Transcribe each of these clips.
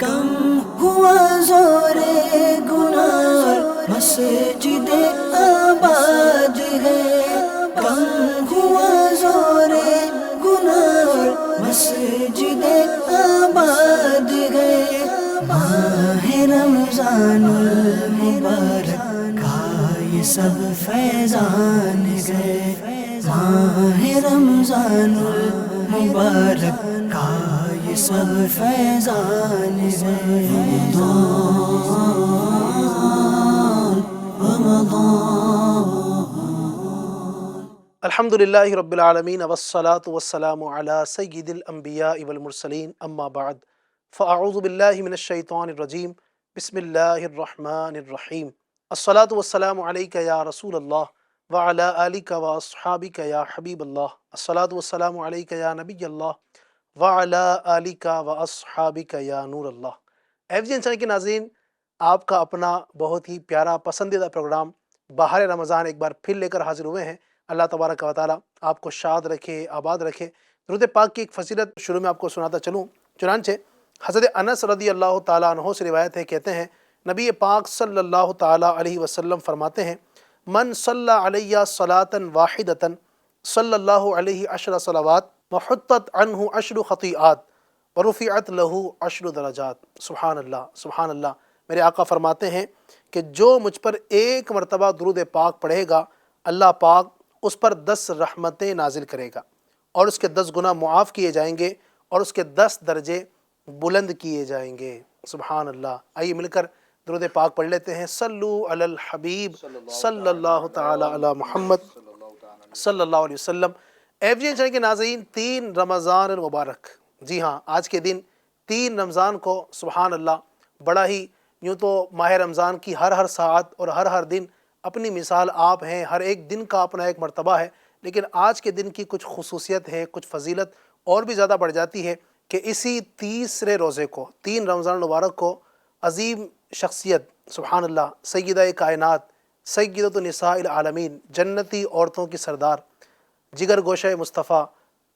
کم ہوا زورے گناہ مسجد آباد ہے، کم ہوا زورے گناہ مسجد آباد ہے۔ ماہ رمضان المبارک کا یہ سب فیضان گئے، ماہ رمضان المبارک کا یہ سب فیضان گئے۔ الحمدللہ رب العالمین والصلاة والسلام علی سید الانبیاء والمرسلین، اما بعد فاعوذ باللہ من الشیطان الرجیم، بسم اللہ الرحمن الرحیم۔ الصلاة والسلام علیک یا رسول اللہ وعلی آلک واصحابک یا حبیب اللہ، الصلاة والسلام علیک یا نبی اللہ وعلی آلک واصحابک یا نور اللہ۔ FGN چینل کے ناظرین، آپ کا اپنا بہت ہی پیارا پسندیدہ پروگرام بہار رمضان ایک بار پھر لے کر حاضر ہوئے ہیں۔ اللہ تبارک و تعالیٰ آپ کو شاد رکھے، آباد رکھے۔ درود پاک کی ایک فضیلت شروع میں آپ کو سناتا چلوں۔ چنانچہ حضرت انس رضی اللہ تعالیٰ عنہ سے روایت ہے، کہتے ہیں نبی پاک صلی اللہ تعالیٰ علیہ وسلم فرماتے ہیں، من صلی علیہ صلاۃ واحدۃ صلی اللہ علیہ عشر صلوات وحطت عنہ عشر خطیئات ورفعت لہ عشر درجات۔ سبحان اللہ، سبحان اللہ۔ میرے آقا فرماتے ہیں کہ جو مجھ پر ایک مرتبہ درود پاک پڑھے گا، اللہ پاک اس پر 10 رحمتیں نازل کرے گا اور اس کے 10 گناہ معاف کیے جائیں گے اور اس کے 10 درجے بلند کیے جائیں گے۔ سبحان اللہ۔ آئیے مل کر درود پاک پڑھ لیتے ہیں۔ صلو علی الحبیب صلی اللہ تعالی علی محمد صلی اللہ علیہ وسلم۔ FGN چینل کے ناظرین، 3 رمضان المبارک، جی ہاں، آج کے دن 3 رمضان کو سبحان اللہ بڑا ہی، یوں تو ماہ رمضان کی ہر ساعت اور ہر دن اپنی مثال آپ ہیں، ہر ایک دن کا اپنا ایک مرتبہ ہے، لیکن آج کے دن کی کچھ خصوصیت ہے، کچھ فضیلت اور بھی زیادہ بڑھ جاتی ہے کہ اسی تیسرے روزے کو، 3 رمضان المبارک کو، عظیم شخصیت سبحان اللہ سیدہ کائنات، سیدۃ النساء العالمین، جنتی عورتوں کی سردار، جگر گوشہ مصطفیٰ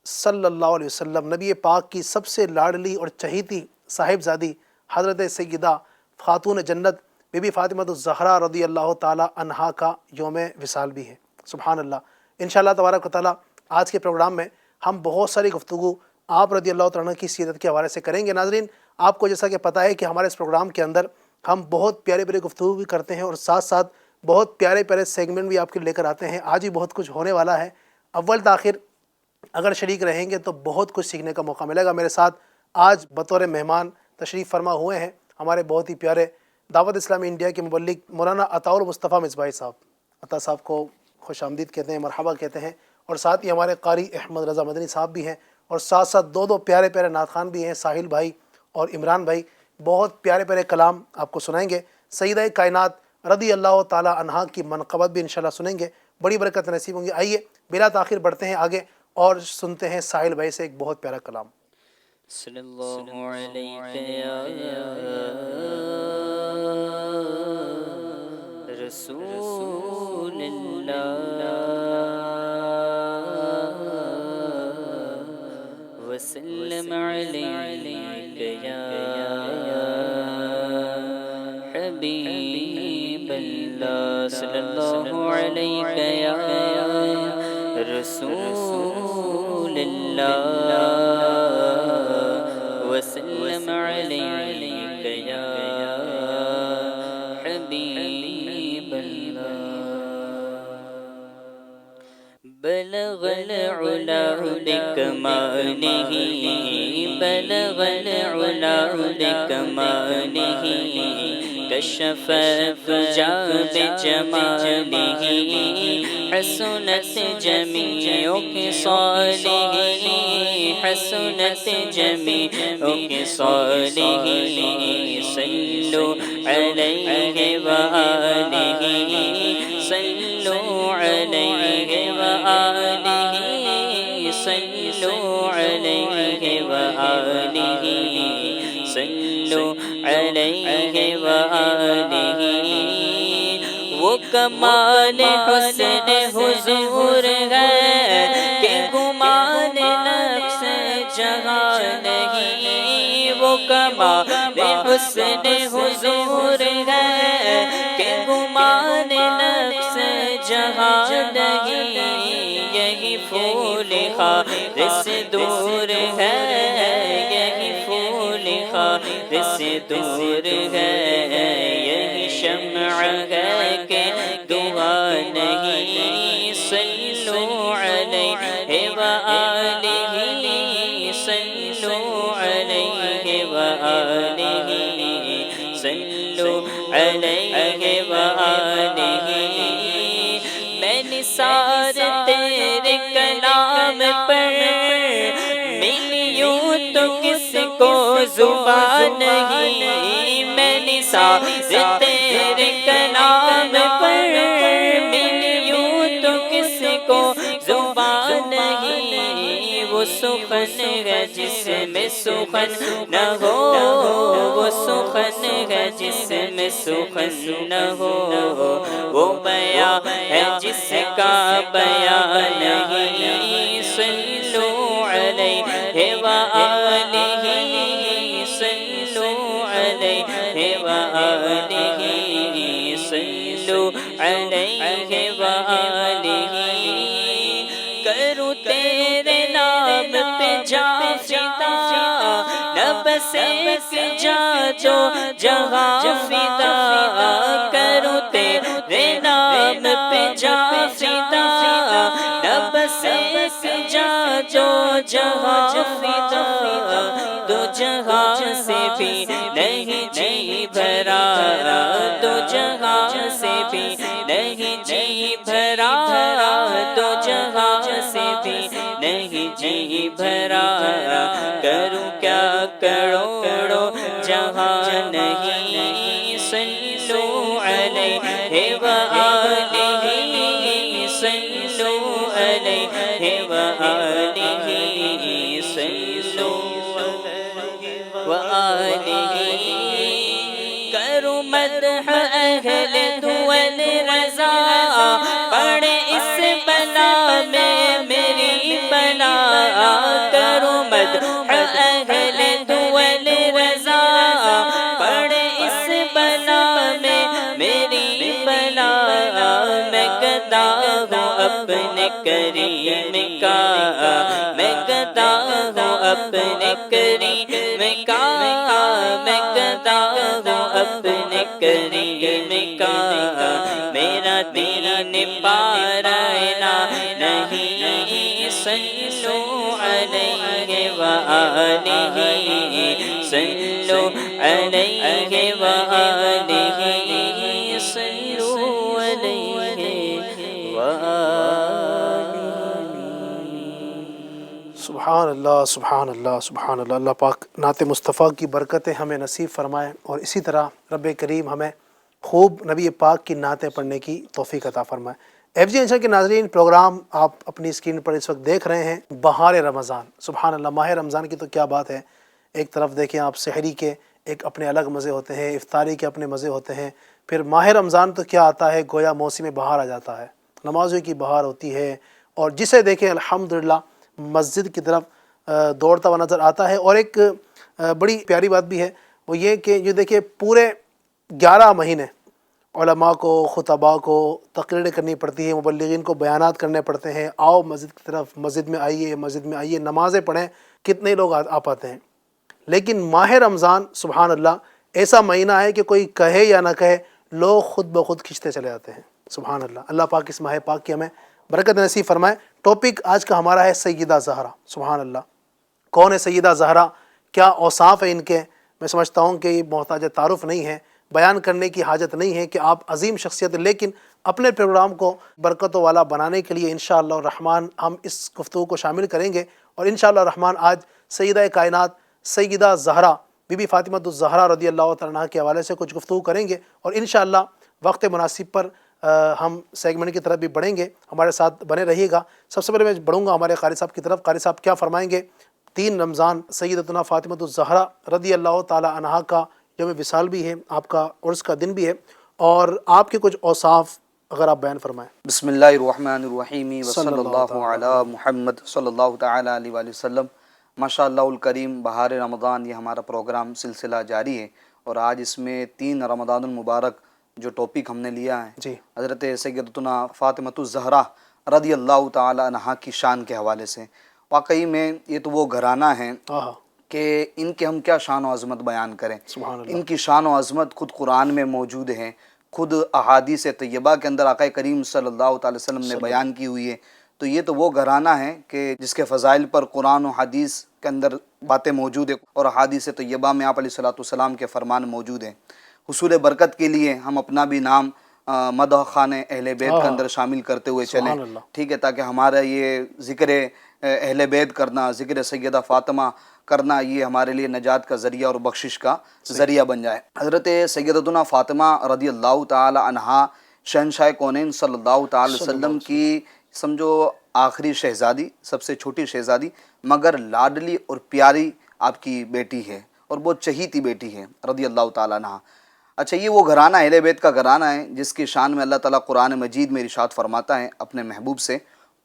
صلی اللہ علیہ وسلم، نبی پاک کی سب سے لاڈلی اور چہیتی صاحبزادی حضرت سیدہ خاتون جنت بی بی فاطمہ الزہرا رضی اللہ تعالی عنہا کا یوم وصال بھی ہے۔ سبحان اللہ۔ انشاءاللہ تبارک و تعالیٰ آج کے پروگرام میں ہم بہت ساری گفتگو آپ رضی اللہ تعالیٰ عنہ کی سیرت کے حوالے سے کریں گے۔ ناظرین، آپ کو جیسا کہ پتہ ہے کہ ہمارے اس پروگرام کے اندر ہم بہت پیارے گفتگو بھی کرتے ہیں اور ساتھ ساتھ بہت پیارے سیگمنٹ بھی آپ کے لے کر آتے ہیں۔ آج بھی بہت کچھ ہونے والا ہے، اول تاخیر اگر شریک رہیں گے تو بہت کچھ سیکھنے کا موقع ملے گا۔ میرے ساتھ آج بطور مہمان تشریف فرما ہوئے ہیں ہمارے بہت ہی پیارے دعوت اسلامی انڈیا کے مبلغ مولانا عطاء المصطفیٰ مصباحی صاحب۔ عطا صاحب کو خوش آمدید کہتے ہیں، مرحبا کہتے ہیں، اور ساتھ ہی ہمارے قاری احمد رضا مدنی صاحب بھی ہیں، اور ساتھ ساتھ 2 پیارے نعت خوان بھی ہیں، ساحل بھائی اور عمران بھائی، بہت پیارے کلام آپ کو سنائیں گے۔ سیدہ کائنات رضی اللہ تعالی عنہا کی منقبت بھی انشاءاللہ سنیں گے، بڑی برکت نصیب ہوں گی۔ آئیے بلا تاخیر بڑھتے ہیں آگے اور سنتے ہیں ساحل بھائی سے ایک بہت پیارا کلام۔ صلی اللہ علیہ رسول اللہ وسلم علیک یا حبیب اللہ، صلی اللہ علیک یا رسول اللہ وسلم علیک یا حبیب اللہ۔ بلغ العلا بکمالہ، بلغ العلا بکمالہ، کشف الدجی بجمالہ، حسنت جمیع خصالہ، حسنت جمیع خصالہ، صلو علیہ وآلہ، صلو علیہ وآلہ، صلو علیہ وآلہ، صلو علیہ وآلہ۔ وہ کمال حسن حضور ہے کہ گمان نفس جہاں نہیں، وہ کمال حسن حضور ہے کہ گمان نفس جہاں نہیں، یہی پھول خار سے دور ہے، یہی پھول خار سے دور ہے، یہی شمع ہے کہ دعا نہیں، صلو علیہ وآلہ، صلو علیہ وآلہ، صلو علیہ وآلہ۔ میں نثار تیرے کلام پر ملی یوں تو کس کو زبان نہیں، میں نثار تیرے کلام پر ملی یوں تو کس کو زبان نہیں، وہ سخن ہے جس میں سخن نہ ہو، وہ سخن ہے جس میں سخن نہ ہو، وہ بیان ہے جس کا بیان نہیں، صلو علیہ وآلہ، صلو علیہ وآلہ، صلو علیہ وآلہ۔ کروں تیرے نام پہ جا فدا، نہ بس ایک جا جو جہاں فدا، کروں تیرے نام پہ جا فدا، نہ بس ایک جا جو جہاں فدا، دو جہاں سے بھی نہیں جی بھرا، دو جہاں سے بھی نہیں جی بھرا، دو جہاں سے بھی نہیں جی بھرا، کروں کیا کروڑوں جہاں نہیں، صلو علیہ وآلہ، صلو علیہ وآلہ، صلو وآلہ۔ کروں مدح اہل دول رضا، پڑے اس بلا میں میری بلا، کروں مدح اہل دول رضا، پڑے اس بلا میں میری بلا، میں گدا ہوں اپنے کریم کا، میں گدا ہوں اپنے کریم کا، میں گدا ہوں اپنے کریم کا، میرا دین پارائنا نہیں، صلو علیہ وآلہ، صلو علیہ وآلہ، صلو علیہ وآلہ۔ سبحان اللہ، سبحان اللہ، سبحان اللہ۔ اللہ پاک نعت مصطفیٰ کی برکتیں ہمیں نصیب فرمائیں، اور اسی طرح رب کریم ہمیں خوب نبی پاک کی نعتیں پڑھنے کی توفیق عطا فرمائے۔ ایف جی انشا کے ناظرین، پروگرام آپ اپنی اسکرین پر اس وقت دیکھ رہے ہیں بہار رمضان۔ سبحان اللہ، ماہ رمضان کی تو کیا بات ہے۔ ایک طرف دیکھیں آپ، سحری کے ایک اپنے الگ مزے ہوتے ہیں، افطاری کے اپنے مزے ہوتے ہیں، پھر ماہ رمضان تو کیا آتا ہے، گویا موسم بہار آ جاتا ہے، نمازوں کی بہار ہوتی ہے، اور جسے دیکھیں الحمدللہ مسجد کی طرف دوڑتا ہوا نظر آتا ہے۔ اور ایک بڑی پیاری بات بھی ہے، وہ یہ کہ جو دیکھیں پورے 11 مہینے علماء کو، خطباء کو تقریریں کرنی پڑتی ہیں، مبلغین کو بیانات کرنے پڑتے ہیں، آؤ مسجد کی طرف، مسجد میں آئیے، مسجد میں آئیے، نمازیں پڑھیں، کتنے لوگ آ پاتے ہیں۔ لیکن ماہ رمضان سبحان اللہ ایسا مہینہ ہے کہ کوئی کہے یا نہ کہے، لوگ خود بخود کھنچتے چلے جاتے ہیں۔ سبحان اللہ، اللہ پاک اس ماہ پاک کی ہمیں برکت نصیب فرمائے۔ ٹاپک آج کا ہمارا ہے سیدہ زہرا۔ سبحان اللہ، کون ہے سیدہ زہرا، کیا اوصاف ہیں ان کے؟ میں سمجھتا ہوں کہ یہ محتاج تعارف نہیں ہے، بیان کرنے کی حاجت نہیں ہے کہ آپ عظیم شخصیت، لیکن اپنے پروگرام کو برکتوں والا بنانے کے لیے انشاءاللہ الرحمن ہم اس گفتگو کو شامل کریں گے، اور انشاءاللہ الرحمن آج سیدہ کائنات سیدہ زہرا بی بی فاطمہ الزہرا رضی اللہ تعالیٰ عنہا کے حوالے سے کچھ گفتگو کریں گے، اور انشاءاللہ وقت مناسب پر ہم سیگمنٹ کی طرف بھی بڑھیں گے، ہمارے ساتھ بنے رہیے گا۔ سب سے پہلے میں بڑھوں گا ہمارے قاری صاحب کی طرف۔ قاری صاحب کیا فرمائیں گے؟ 3 رمضان سیدتنا فاطمہ الزہرا رضی اللہ تعالیٰ عنہا کا یوم وصال بھی ہے، آپ کا عرس کا دن بھی ہے، اور آپ کے کچھ اوصاف اگر آپ بیان فرمائیں۔ بسم اللہ الرحمن الرحیم وصلی اللہ علی محمد صلی اللہ تعالی علیہ وآلہ وسلم۔ ماشاء اللہ الکریم بہار رمضان یہ ہمارا پروگرام سلسلہ جاری ہے، اور آج اس میں 3 رمضان المبارک جو ٹاپک ہم نے لیا ہے جی حضرت سیدتنا فاطمۃ الزہرا رضی اللہ تعالی عنہا کی شان کے حوالے سے۔ واقعی میں یہ تو وہ گھرانہ ہیں آہا کہ ان کے ہم کیا شان و عظمت بیان کریں۔ سبحان اللہ۔ ان کی شان و عظمت خود قرآن میں موجود ہیں، خود احادیث طیبہ کے اندر آقا کریم صلی اللہ تعالی وسلم نے بیان کی ہوئی ہے۔ تو یہ تو وہ گھرانہ ہے کہ جس کے فضائل پر قرآن و حدیث کے اندر باتیں موجود ہیں، اور احادیث طیبہ میں آپ علیہ الصلوۃ والسلام کے فرمان موجود ہیں۔ حصول برکت کے لیے ہم اپنا بھی نام مدح خان اہل بیت کے اندر شامل کرتے ہوئے چلیں، سبحان اللہ۔ ٹھیک ہے، تاکہ ہمارا یہ ذکر اہل بیت کرنا، ذکر سیدہ فاطمہ کرنا، یہ ہمارے لیے نجات کا ذریعہ اور بخشش کا ذریعہ بن جائے۔ حضرت سیدتنا فاطمہ رضی اللہ تعالی عنہا شہنشاہ کونین صلی اللہ تعالی وسلم کی سمجھو آخری شہزادی، سب سے چھوٹی شہزادی، مگر لاڈلی اور پیاری آپ کی بیٹی ہے، اور بہت چہیتی بیٹی ہے رضی اللہ تعالی عنہا۔ اچھا، یہ وہ گھرانہ اہل بیت کا گھرانہ ہے جس کی شان میں اللہ تعالیٰ قرآن مجید میں ارشاد فرماتا ہے اپنے محبوب سے،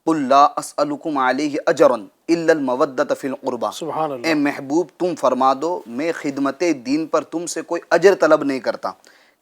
قُلْ لَا أَسْأَلُكُمْ عَلَيْهِ أَجْرًا إِلَّا الْمَوَدَّةَ فِي الْقُرْبَى۔ سبحان اللہ۔ اے محبوب تم فرما دو میں خدمت دین پر تم سے کوئی اجر طلب نہیں کرتا،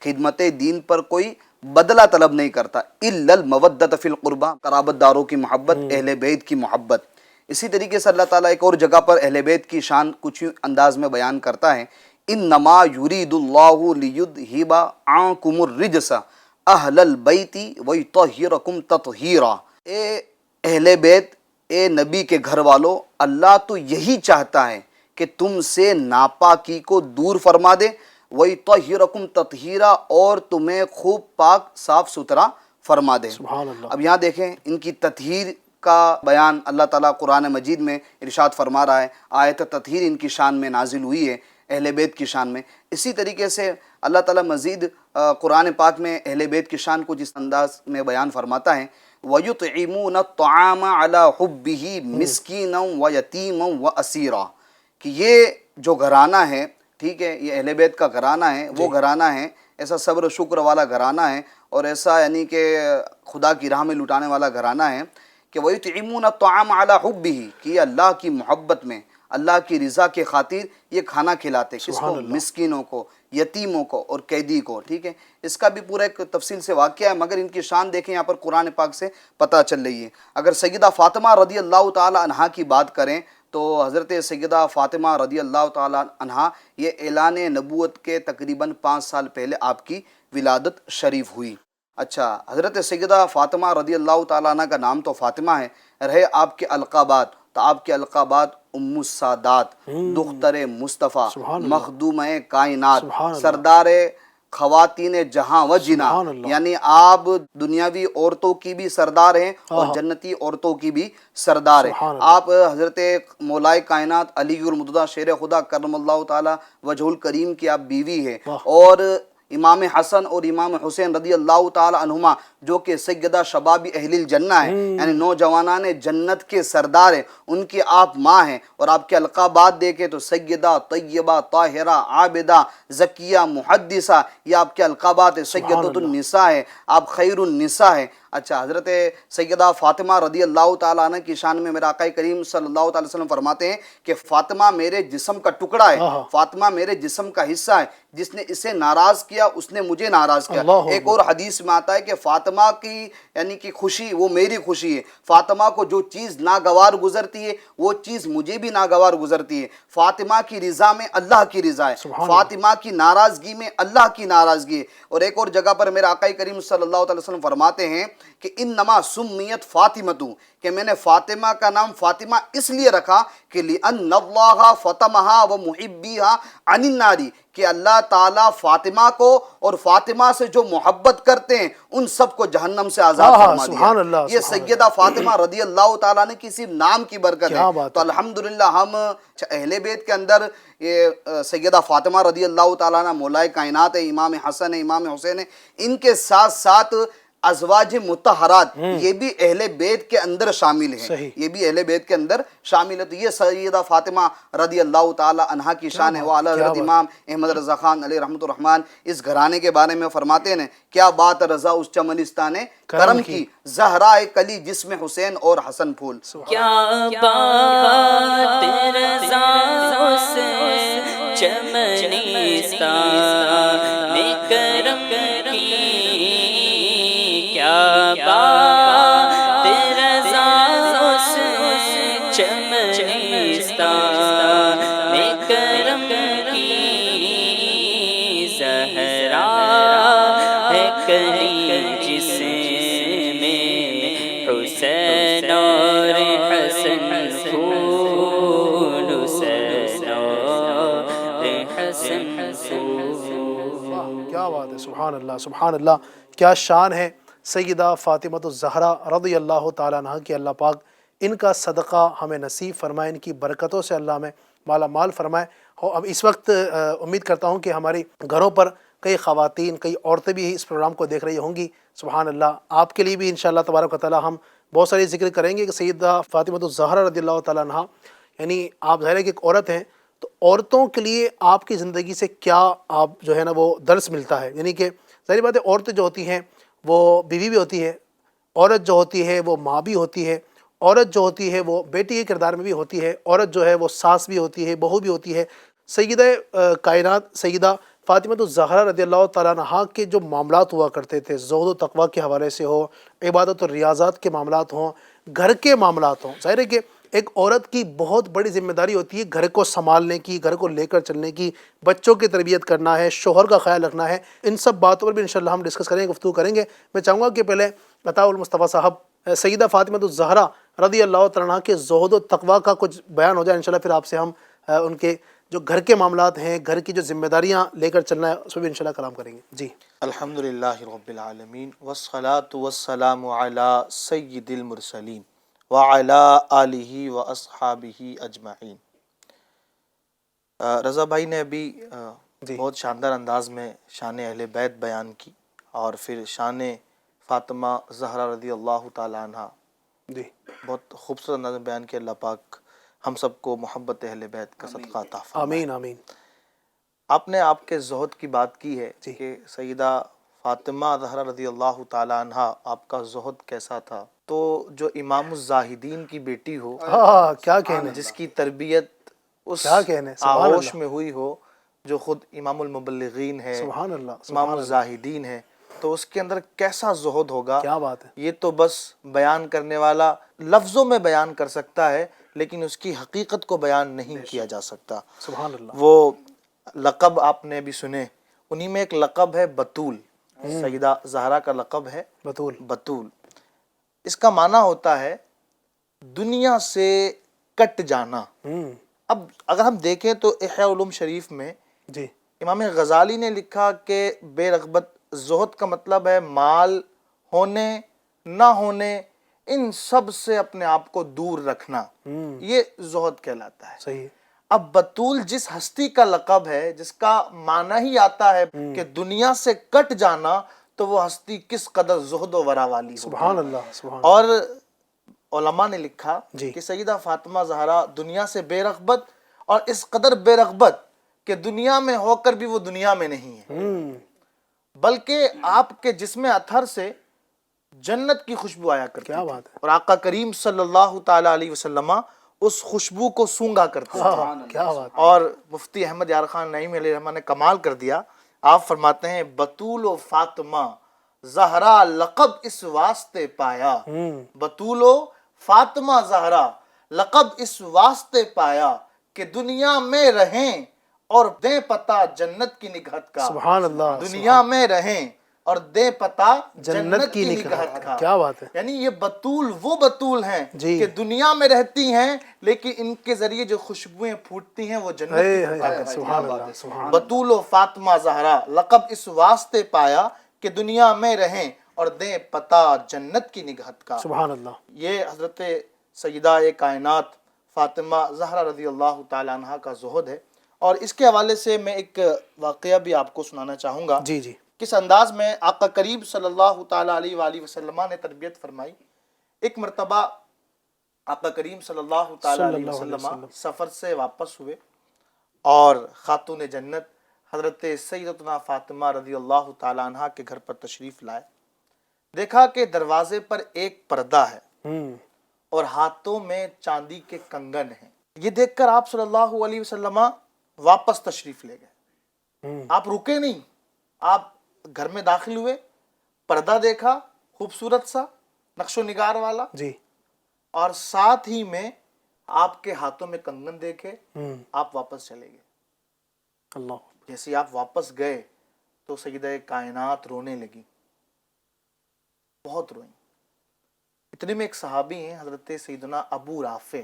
خدمت دین پر کوئی بدلہ طلب نہیں کرتا، إِلَّا الْمَوَدَّةَ فِي الْقُرْبَى، قرابت داروں کی محبت، اہل بیت کی محبت۔ اسی طریقے سے اللہ تعالیٰ ایک اور جگہ پر اہل بیت کی شان کچھ انداز میں بیان کرتا ہے، انما یرید اللہ لیذہب عنکم الرجس اہل البیت ویطہرکم تطہیرا۔ اے اہل بیت، اے نبی کے گھر والو، اللہ تو یہی چاہتا ہے کہ تم سے ناپاکی کو دور فرما دے، ویطہرکم تطہیرا، اور تمہیں خوب پاک صاف ستھرا فرما دے۔ سبحان اللہ۔ اب یہاں دیکھیں ان کی تطہیر کا بیان اللہ تعالیٰ قرآن مجید میں ارشاد فرما رہا ہے، آیت تطہیر ان کی شان میں نازل ہوئی ہے، اہل بیت کی شان میں۔ اسی طریقے سے اللہ تعالیٰ مزید قرآن پاک میں اہل بیت کی شان کو جس انداز میں بیان فرماتا ہے، وَيُطْعِمُونَ الطَّعَامَ عَلَى حُبِّهِ مِسْكِينًا وَيَتِيمًا وَأَسِيرًا، کہ یہ جو گھرانہ ہے، ٹھیک ہے، یہ اہل بیت کا گھرانہ ہے، وہ گھرانہ ہے ایسا صبر و شکر والا گھرانہ ہے، اور ایسا یعنی کہ خدا کی راہ میں لٹانے والا گھرانہ ہے کہ وَيُطْعِمُونَ الطَّعَامَ عَلَى حُبِّهِ، کہ یہ اللہ کی محبت میں، اللہ کی رضا کے خاطر یہ کھانا کھلاتے، کس کو؟ مسکینوں کو، یتیموں کو اور قیدی کو، ٹھیک ہے۔ اس کا بھی پورا ایک تفصیل سے واقعہ ہے، مگر ان کی شان دیکھیں یہاں پر قرآن پاک سے پتہ چل رہی ہے۔ اگر سیدہ فاطمہ رضی اللہ تعالی عنہا کی بات کریں تو حضرت سیدہ فاطمہ رضی اللہ تعالی عنہا یہ اعلان نبوت کے تقریباً 5 سال پہلے آپ کی ولادت شریف ہوئی۔ اچھا، حضرت سیدہ فاطمہ رضی اللہ تعالیٰ عنہ کا نام تو فاطمہ ہے، رہے آپ کے القابات، تو آپ کے القابات ام السادات، دختر مصطفیٰ، مخدومہ کائنات، سردار خواتین جہاں و جنا، یعنی آپ دنیاوی عورتوں کی بھی سردار ہیں اور جنتی عورتوں کی بھی سردار ہیں۔ آپ حضرت مولائے کائنات علی المرتضیٰ شیر خدا کرم اللہ تعالی وجہ الکریم کی آپ بیوی ہیں، اور امام حسن اور امام حسین رضی اللہ تعالی عنہما جو کہ سیدہ شباب اہل الجنہ ہیں، یعنی نوجوانان جنت کے سردار ہیں، ان کی آپ ماں ہیں۔ اور آپ کے القابات دیکھیں تو سیدہ، طیبہ، طاہرہ، عابدہ، زکیہ، محدثہ، یہ آپ کے القابات ہیں۔ سیدۃ النساء ہے، آپ خیر النساء ہیں۔ اچھا، حضرت سیدہ فاطمہ رضی اللہ تعالیٰ عنہ کی شان میں میرا آقا کریم صلی اللہ تعالی وسلم فرماتے ہیں کہ فاطمہ میرے جسم کا ٹکڑا ہے، فاطمہ میرے جسم کا حصہ ہے، جس نے اسے ناراض کیا اس نے مجھے ناراض کیا۔ ایک اور حدیث میں آتا ہے کہ فاطمہ کی یعنی کہ خوشی وہ میری خوشی ہے، فاطمہ کو جو چیز ناگوار گزرتی ہے وہ چیز مجھے بھی ناگوار گزرتی ہے۔ فاطمہ کی رضا میں اللہ کی رضا ہے، فاطمہ کی ناراضگی میں اللہ کی ناراضگی ہے۔ اور ایک اور جگہ پر میرا آقا کریم صلی اللہ علیہ وسلم فرماتے ہیں کہ انما سمیت فاطمۃ، کہ میں نے فاطمہ کا نام فاطمہ اس لیے رکھا کہ لأن اللہ فطمہا ومحبیہا عن النار، کہ اللہ تعالیٰ فاطمہ کو اور فاطمہ سے جو محبت کرتے ہیں ان سب کو جہنم سے آزاد فرما دیا۔ یہ سیدہ فاطمہ رضی اللہ تعالیٰ نے کسی نام کی برکت ہے۔ تو الحمدللہ ہم اہل بیت کے اندر یہ سیدہ فاطمہ رضی اللہ تعالیٰ عنہ مولائے کائنات ہے، امام حسن ہے، امام حسین ہے، ان کے ساتھ ساتھ ازواج مطہرات یہ بھی اہل بیت کے اندر شامل ہیں، صحیح۔ یہ بھی اہل بیت کے اندر شامل ہے۔ تو یہ سیدہ فاطمہ رضی اللہ تعالی عنہا کی شان ہے۔ وہ اعلیٰ حضرت امام احمد رضا خان علیہ رحمۃ الرحمن اس گھرانے کے بارے میں فرماتے ہیں، کیا بات رضا اس چمنستان کرم کی، زہرائے کلی جسم حسین اور حسن پھول۔ کیا بات رضا اس چمنستان کرم کی، کیا بات رضا اس چمنستان کرم کی، زہرا ہے کلی جسم حسین اور حسن پھول، حسین اور حسن پھول۔ کیا بات ہے، سبحان اللہ سبحان اللہ، کیا شان ہے سیدہ فاطمہ الزہرا رضی اللہ تعالیٰ عنہ کی۔ اللہ پاک ان کا صدقہ ہمیں نصیب فرمائے، ان کی برکتوں سے اللہ ہمیں مالا مال فرمائے۔ اور اب اس وقت امید کرتا ہوں کہ ہماری گھروں پر کئی خواتین، کئی عورتیں بھی اس پروگرام کو دیکھ رہی ہوں گی۔ سبحان اللہ، آپ کے لیے بھی انشاءاللہ تبارک و تعالیٰ ہم بہت ساری ذکر کریں گے کہ سیدہ فاطمہ الزہرا رضی اللہ تعالیٰ عنہ، یعنی آپ ظاہر ہے کہ ایک عورت ہیں، تو عورتوں کے لیے آپ کی زندگی سے کیا آپ جو ہے نا وہ درس ملتا ہے؟ یعنی کہ ظاہر بات ہے عورتیں جو ہوتی ہیں وہ بیوی بھی ہوتی ہے، عورت جو ہوتی ہے وہ ماں بھی ہوتی ہے، عورت جو ہوتی ہے وہ بیٹی کے کردار میں بھی ہوتی ہے، عورت جو ہے وہ ساس بھی ہوتی ہے، بہو بھی ہوتی ہے۔ سیدہ کائنات سیدہ فاطمہ الزہرا رضی اللہ تعالیٰ عنہ کے جو معاملات ہوا کرتے تھے، زہد و تقویٰ کے حوالے سے ہو، عبادت و ریاضات کے معاملات ہوں، گھر کے معاملات ہوں، ظاہر ہے کہ ایک عورت کی بہت بڑی ذمہ داری ہوتی ہے گھر کو سنبھالنے کی، گھر کو لے کر چلنے کی، بچوں کی تربیت کرنا ہے، شوہر کا خیال رکھنا ہے۔ ان سب باتوں پر بھی انشاءاللہ ہم ڈسکس کریں گے، گفتگو کریں گے۔ میں چاہوں گا کہ پہلے عطاء المصطفیٰ صاحب سیدہ فاطمہ الزہرا رضی اللہ تعالیٰ عنہ کے زہد و تقویٰ کا کچھ بیان ہو جائے انشاءاللہ، پھر آپ سے ہم ان کے جو گھر کے معاملات ہیں، گھر کی جو ذمہ داریاں لے کر چلنا ہے، اس پہ بھی انشاءاللہ کلام کریں گے۔ جی الحمدللہ رب العالمین والصلاة والسلام علی سید المرسلین وعلی آلہ واصحابہ اجمعین۔ رضا بھائی نے ابھی بہت شاندار انداز میں شان اہل بیت بیان کی، اور پھر شان فاطمہ زہرا رضی اللہ تعالی عنہ جی بہت خوبصورت انداز میں بیان کیا۔ اللہ پاک ہم سب کو محبت اہل بیت کا صدقہ عطا فرمائے۔ آمین آمین۔ آپ نے آپ کے زہد کی بات کی ہے کہ سیدہ فاطمہ زہرا رضی اللہ تعالی عنہ آپ کا زہد کیسا تھا، تو جو امام الزاہدین کی بیٹی ہو، ہاں کیا کہنے، جس کی تربیت اس کیا کہنے، سبحان آغوش اللہ، میں ہوئی ہو، جو خود امام المبلغین ہے، سبحان اللہ امام سبحان اللہ، الزاہدین ہے، تو اس کے اندر کیسا زہد ہوگا، کیا بات ہے، یہ تو بس بیان کرنے والا لفظوں میں بیان کر سکتا ہے، لیکن اس کی حقیقت کو بیان نہیں کیا جا سکتا۔ سبحان اللہ۔ وہ لقب آپ نے بھی سنے، انہی میں ایک لقب ہے بطول، سیدہ زہرا کا لقب ہے بطول، بطول۔ اس کا معنی ہوتا ہے دنیا سے کٹ جانا۔ اب اگر ہم دیکھیں تو احیاء علوم شریف میں جی امام غزالی نے لکھا کہ بے رغبت، زہد کا مطلب ہے مال ہونے نہ ہونے ان سب سے اپنے آپ کو دور رکھنا، یہ زہد کہلاتا ہے۔ صحیح، اب بطول جس ہستی کا لقب ہے، جس کا معنی ہی آتا ہے کہ دنیا سے کٹ جانا، تو وہ ہستی کس قدر زہد و ورع والی ہو۔ سبحان اللہ سبحان اور علماء نے لکھا جی کہ سیدہ فاطمہ زہرا دنیا سے بے رغبت، اور اس قدر بے رغبت کہ دنیا میں ہو کر بھی وہ دنیا میں نہیں ہے، بلکہ آپ کے جسم اطہر سے جنت کی خوشبو آیا کرتی کیا تھی، بات ہے، اور آقا کریم صلی اللہ تعالی علیہ وسلم اس خوشبو کو سونگا کرتے تھے۔ کیا بات ہے، اور مفتی احمد یار خان نعیمی علیہ الرحمہ نے کمال کر دیا، آپ فرماتے ہیں بطول و فاطمہ زہرا لقب اس واسطے پایا، بطول و فاطمہ زہرا لقب اس واسطے پایا کہ دنیا میں رہیں اور دیں پتہ جنت کی نگہت کا، سبحان اللہ، دنیا میں رہیں اور دیں پتہ جنت کی نگہت کا۔ کیا بات ہے، یعنی یہ بطول وہ بطول ہیں جی کہ دنیا میں رہتی ہیں، لیکن ان کے ذریعے جو خوشبوئیں پھوٹتی ہیں وہ جنت کی ہے، سبحان اللہ سبحان بطول و فاطمہ زہرا لقب اس واسطے پایا کہ دنیا میں رہیں اور دیں پتہ جنت کی نگہت کا۔ سبحان اللہ، یہ حضرت سیدہ کائنات فاطمہ زہرا رضی اللہ تعالی عنہ کا زہد ہے۔ اور اس کے حوالے سے میں ایک واقعہ بھی آپ کو سنانا چاہوں گا جی جی کس انداز میں آقا کریم صلی اللہ تعالیٰ علیہ وآلہ وسلم نے تربیت فرمائی. ایک مرتبہ آقا کریم صلی اللہ تعالیٰ علیہ وسلم سفر سے واپس ہوئے اور خاتون جنت حضرت سیدتنا فاطمہ رضی اللہ تعالیٰ عنہ کے گھر پر تشریف لائے. دیکھا کہ دروازے پر ایک پردہ ہے اور ہاتھوں میں چاندی کے کنگن ہیں. یہ دیکھ کر آپ صلی اللہ علیہ وسلم واپس تشریف لے گئے. آپ رکے نہیں، آپ گھر میں داخل ہوئے، پردہ دیکھا خوبصورت سا نقش و نگار والا جی، اور ساتھ ہی میں آپ کے ہاتھوں میں کنگن دیکھے. آپ واپس چلے گئے. اللہ، جیسے آپ واپس گئے تو سیدہ کائنات رونے لگی، بہت روئیں. اتنے میں ایک صحابی ہیں حضرت سیدنا ابو رافع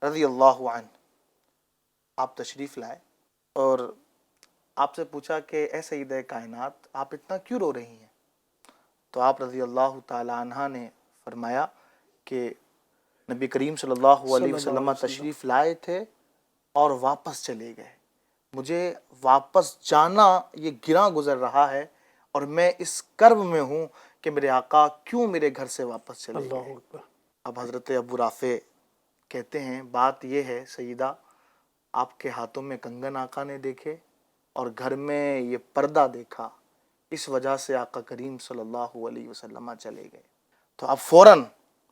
رضی اللہ عنہ. آپ تشریف لائے اور آپ سے پوچھا کہ اے سیدہ کائنات آپ اتنا کیوں رو رہی ہیں؟ تو آپ رضی اللہ تعالی عنہ نے فرمایا کہ نبی کریم صلی اللہ علیہ وسلم تشریف لائے تھے اور واپس چلے گئے. مجھے واپس جانا یہ گراں گزر رہا ہے اور میں اس کرب میں ہوں کہ میرے آقا کیوں میرے گھر سے واپس چلے اللہ گئے. اکبر. اب حضرت ابو رافع کہتے ہیں بات یہ ہے سیدہ، آپ کے ہاتھوں میں کنگن آقا نے دیکھے اور گھر میں یہ پردہ دیکھا، اس وجہ سے آقا کریم صلی اللہ علیہ وسلم چلے گئے. تو اب فوراً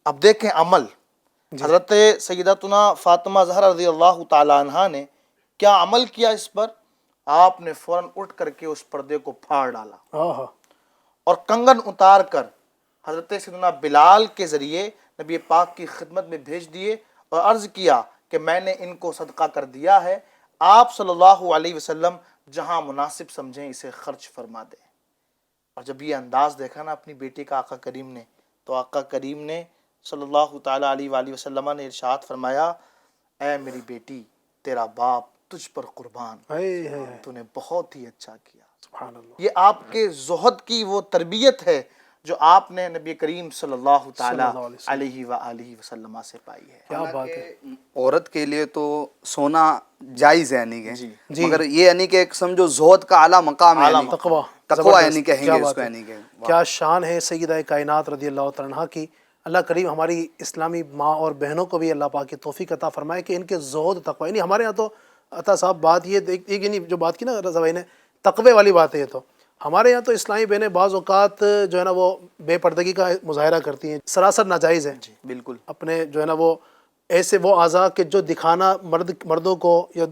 اب دیکھیں عمل حضرت سیدتنا فاطمہ زہرا رضی اللہ تعالیٰ عنہ نے کیا عمل کیا اس پر. آپ نے فوراً اٹھ کر کے اس پردے کو پھاڑ ڈالا اور کنگن اتار کر حضرت سیدنا بلال کے ذریعے نبی پاک کی خدمت میں بھیج دیے اور عرض کیا کہ میں نے ان کو صدقہ کر دیا ہے، آپ صلی اللہ علیہ وسلم جہاں مناسب سمجھیں اسے خرچ فرما دیں. اور جب یہ انداز دیکھا نا اپنی بیٹی کا آقا کریم نے، تو آقا کریم نے صلی اللہ تعالیٰ علیہ وآلہ وسلم نے ارشاد فرمایا، اے میری بیٹی تیرا باپ تجھ پر قربان، تو نے بہت ہی اچھا کیا. سبحان اللہ. یہ آپ کے زہد کی وہ تربیت ہے جو آپ نے نبی کریم صلی اللہ تعالیٰ علیہ وآلہ وسلم سے پائی ہے. کیا بات ہے. عورت کے لیے تو سونا جائز ہے یعنی کہ مگر یہ یعنی کہ ایک سمجھو زہد کا اعلیٰ مقام ہے، تقویٰ یعنی کہیں گے اس کو. یعنی کہ کیا شان ہے سیدہ کائنات رضی اللہ تعالیٰ عنہ کی. اللہ کریم ہماری اسلامی ماں اور بہنوں کو بھی اللہ پاک کی توفیق عطا فرمائے کہ ان کے زہد تقویٰ، یعنی ہمارے یہاں تو عطا صاحب بات یہ ایک یعنی جو بات کی نا رضا بھائی نے، تقوی والی بات ہے. یہ تو ہمارے یہاں تو اسلامی بہنیں بعض اوقات جو ہے نا وہ بے پردگی کا مظاہرہ کرتی ہیں، سراسر ناجائز ہے. بالکل اپنے جو ہے نا وہ ایسے وہ اعضاء کہ جو دکھانا مردوں کو یا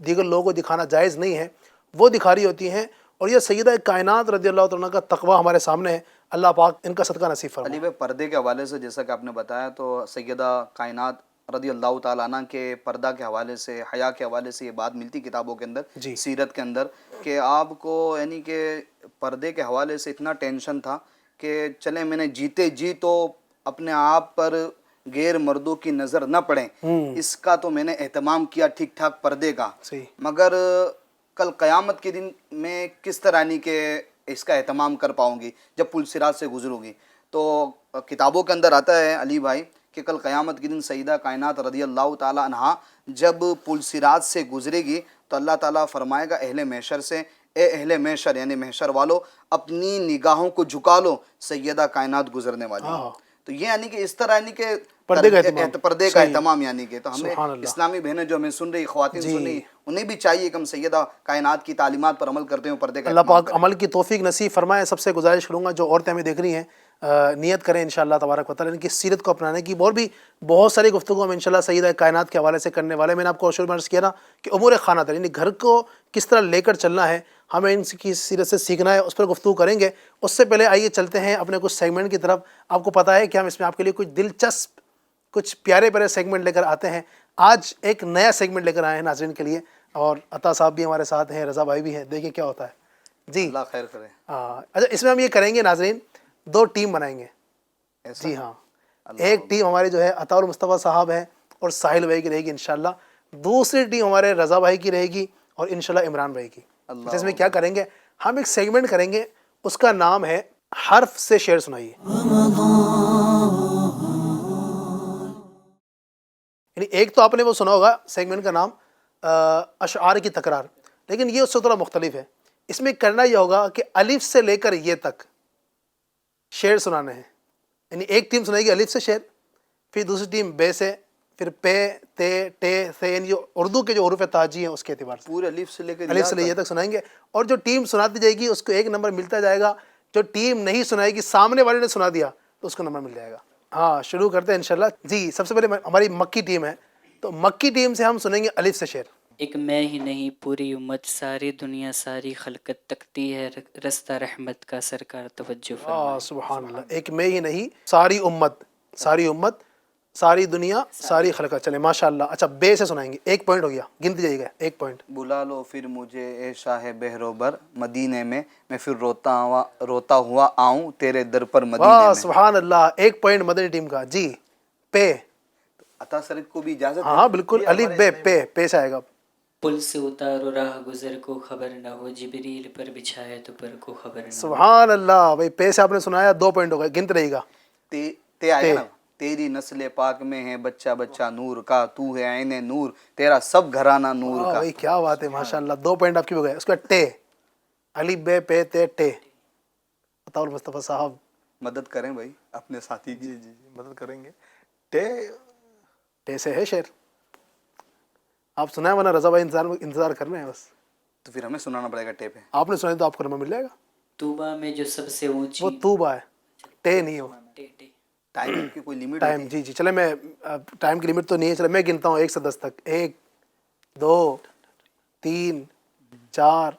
دیگر لوگوں کو دکھانا جائز نہیں ہے وہ دکھا رہی ہوتی ہیں. اور یہ سیدہ کائنات رضی اللہ تعالیٰ کا تقویٰ ہمارے سامنے ہے. اللہ پاک ان کا صدقہ نصیب فرمائے. علی بھائی پردے کے حوالے سے جیسا کہ آپ نے بتایا تو سیدہ کائنات رضی اللہ تعالیٰ عنہ کے پردہ کے حوالے سے، حیا کے حوالے سے یہ بات ملتی کتابوں کے اندر، سیرت کے اندر، کہ آپ کو یعنی کہ پردے کے حوالے سے اتنا ٹینشن تھا کہ چلیں میں نے جیتے جی تو اپنے آپ پر غیر مردوں کی نظر نہ پڑیں، اس کا تو میں نے اہتمام کیا ٹھیک ٹھاک پردے کا. مگر کل قیامت کے دن میں کس طرح یعنی کہ اس کا اہتمام کر پاؤں گی جب پل صراط سے گزروں گی. تو کتابوں کے اندر آتا ہے علی بھائی کہ کل قیامت کے دن سیدہ کائنات رضی اللہ تعالیٰ عنہا جب پل صراط سے گزرے گی تو اللہ تعالیٰ فرمائے گا اہل محشر سے، اے اہل محشر یعنی محشر والو اپنی نگاہوں کو جھکا لو، سیدہ کائنات گزرنے والی. تو یہ یعنی کہ اس طرح یعنی کہ پردے کا اہتمام یعنی کہ تو ہمیں اسلامی بہنیں جو ہمیں سن رہی، خواتین سن رہی، انہیں بھی چاہیے کہ ہم سیدہ کائنات کی تعلیمات پر عمل کرتے ہیں، پردے کا اللہ پاک عمل کی توفیق نصیب فرمائے. سب سے گزارش کروں گا جو عورتیں ہمیں دیکھ رہی ہیں نیت کریں انشاءاللہ تبارک و تعالیٰ ان کی سیرت کو اپنانے کی. اور بھی بہت ساری گفتگو ہم انشاءاللہ سیدہ کائنات کے حوالے سے کرنے والے. میں نے آپ کو شروع میں عرض کیا نا کہ امور خانہ داری یعنی گھر کو کس طرح لے کر چلنا ہے، ہمیں ان کی سیرت سے سیکھنا ہے، اس پر گفتگو کریں گے. اس سے پہلے آئیے چلتے ہیں اپنے کچھ سیگمنٹ کی طرف. آپ کو پتہ ہے کہ ہم اس میں آپ کے لیے کچھ دلچسپ کچھ پیارے پیارے سیگمنٹ لے کر آتے ہیں. آج ایک نیا سیگمنٹ لے کر آئے ہیں ناظرین کے لیے اور عطا صاحب بھی ہمارے ساتھ ہیں، رضا بھائی بھی ہیں. دیکھیں کیا ہوتا ہے جی. اللہ خیر کرے. اچھا اس میں ہم یہ کریں گے ناظرین، دو ٹیم بنائیں گے. جی ہاں، ایک ٹیم ہمارے جو ہے عطا المصطفیٰ صاحب ہے اور ساحل بھائی کی رہے گی انشاءاللہ. دوسری ٹیم ہمارے رضا بھائی کی رہے گی اور انشاءاللہ عمران بھائی کی. اس میں کیا کریں گے، ہم ایک سیگمنٹ کریں گے، اس کا نام ہے حرف سے شعر سنائیے. یعنی ایک تو آپ نے وہ سنا ہوگا سیگمنٹ کا نام اشعار کی تکرار، لیکن یہ اس سے تھوڑا مختلف ہے. اس میں کرنا یہ ہوگا کہ الف سے لے کر یہ تک شعر سنانے ہیں. یعنی ایک ٹیم سنائے گی الف سے شعر، پھر دوسری ٹیم بے سے، پھر پے تے ٹے سے، یعنی جو اردو کے جو حروف تاجی ہیں اس کے اعتبار سے پورے الف سے لے کے الف سے لے یہ تک سنائیں گے. اور جو ٹیم سناتی جائے گی اس کو ایک نمبر ملتا جائے گا. جو ٹیم نہیں سنائے گی، سامنے والے نے سنا دیا تو اس کو نمبر مل جائے گا. ہاں شروع کرتے ہیں انشاءاللہ. جی سب سے پہلے ہماری مکی ٹیم ہے، تو مکی ٹیم سے ہم سنیں گے الف سے شعر. ایک میں ہی نہیں پوری امت، ساری دنیا ساری خلقت تکتی ہے رستہ رحمت کا، سرکار توجہ فرمائے. سبحان اللہ. ایک میں ہی نہیں، ساری امت، ساری امت، ساری دنیا، ساری خلقت. چلے ماشاء اللہ. اچھا بے سے سنائیں گے. ایک پوائنٹ ہو گیا، گنتی جائے گا. ایک پوائنٹ. بلا لو پھر مجھے اے شاہ بہروبر مدینے میں پھر روتا ہوا آؤں تیرے در پر مدینے واہ میں. سبحان اللہ. ایک پوائنٹ مدنی ٹیم کا. جی پے. عطا سرک کو بھی اجازت ہاں بالکل. الف بے پے، پے سے آئے گا. پل سے اتارو راہ گزر کو خبر نہ ہو، جبریل پر بچھائے تو پر کو خبر نہ ہو. سبحان اللہ. بھائی پے سے آپ نے سنایا، 2 پوائنٹ ہو گئے. گنت رہے گا. تے آئے گا نا. تیری نسل پاک میں ہے بچہ بچہ نور کا، تو ہے عین نور، تیرا سب گھرانہ نور کا. بھائی کیا بات ہے ماشاء اللہ. 2 پوائنٹ آپ کی ہو گئے. اس کا ٹے، الف بے پے تے ٹے. بتاؤ مصطفیٰ صاحب. مدد کریں بھائی اپنے ساتھی کی. جی مدد کریں گے. ٹے ٹے سے ہے شعر. آپ سنائیں ورنہ رضا بھائی انتظار کر رہے ہیں بس. تو پھر ہمیں سنانا پڑے گا ٹے پہ. آپ نے سنائی تو آپ کو نمبر مل جائے گا. طوبہ میں جو سب سے اونچی وہ توبہ ہے، ٹے نہیں ہو. ٹائم کی کوئی لمٹ ٹائم. جی چلے میں ٹائم کی لمٹ تو نہیں ہے. چلے میں گنتا ہوں 1 سے 10 تک. 1 2 3 4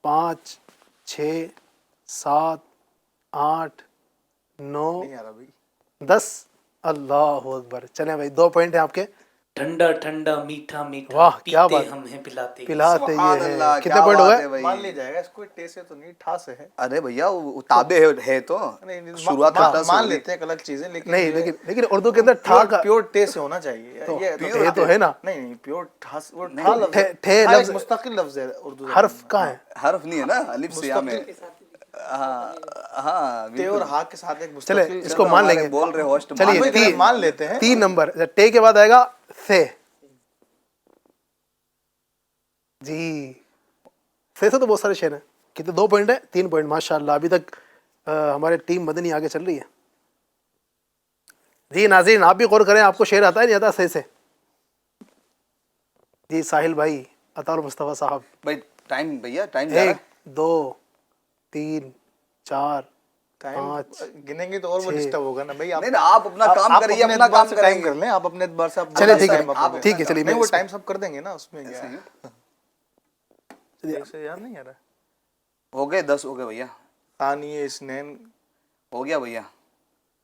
5 6 7 8 9 نہیں آ رہا بھائی. 10. اللہ اکبر. چلیں بھائی 2 پوائنٹ ہیں آپ کے. ٹھنڈا ٹھنڈا میٹھا میٹھا، واہ کیا پیتے بات. ہم ہیں پلاتے. پلاتے سبحان یہ اللہ. ہے. کتنے پوائنٹ ہو گئے؟ مان لیا جائے گا اس کو. ٹے سے تو نہیں، ٹھا سے ہے. ارے بھیا وہ تابع ہے تو شروعات مان لیتے ہیں الگ چیزیں، لیکن نہیں لیکن اردو کے اندر ٹھا کا پیور ٹے سے ہونا چاہیے. ٹے تو ہے نا. نہیں پیور ٹھا، وہ ٹھا لفظ ہے. ٹھے ٹھا لفظ ایک مستقل لفظ ہے اردو زبان حرف میں. کہاں ہے؟ حرف نہیں ہے نا الف سے میں. ہاں ٹے اور ہا کے ساتھ ایک چلے مستقل. اس کو مان لیں گے. بول رہے ہوسٹ. چلیے مان لیتے ہیں. 3 نمبر. ٹے کے بعد آئے گا سے. جی سے تو بہت سارے شعر ہیں. کتنے؟ 2 پوائنٹ ہیں. 3 پوائنٹ ماشاء اللہ. ابھی تک ہمارے ٹیم مدنی آگے چل رہی ہے. جی ناظرین آپ بھی غور کریں. آپ کو شعر آتا ہے نہیں آتا سے؟ جی ساحل بھائی، عطا مصطفیٰ صاحب. بھائی ٹائم بھیا ٹائم جا رہا 1 2 3 4 5 گنیں گے تو اور وہ ڈسٹرب ہوگا نا بھائی. ہے. نہیں آپ اپنا کام کریے، اپنا کام کریں کر لیں. آپ اپنے اعتبار سے چلے ٹھیک ہے ٹھیک ہے. چلیے نہیں وہ ٹائم سب کر دیں گے نا. اس میں کیا میں یاد نہیں آ رہا. ہو گئے 10 ہو گئے بھیا. ثانی اسنین ہو گیا بھیا.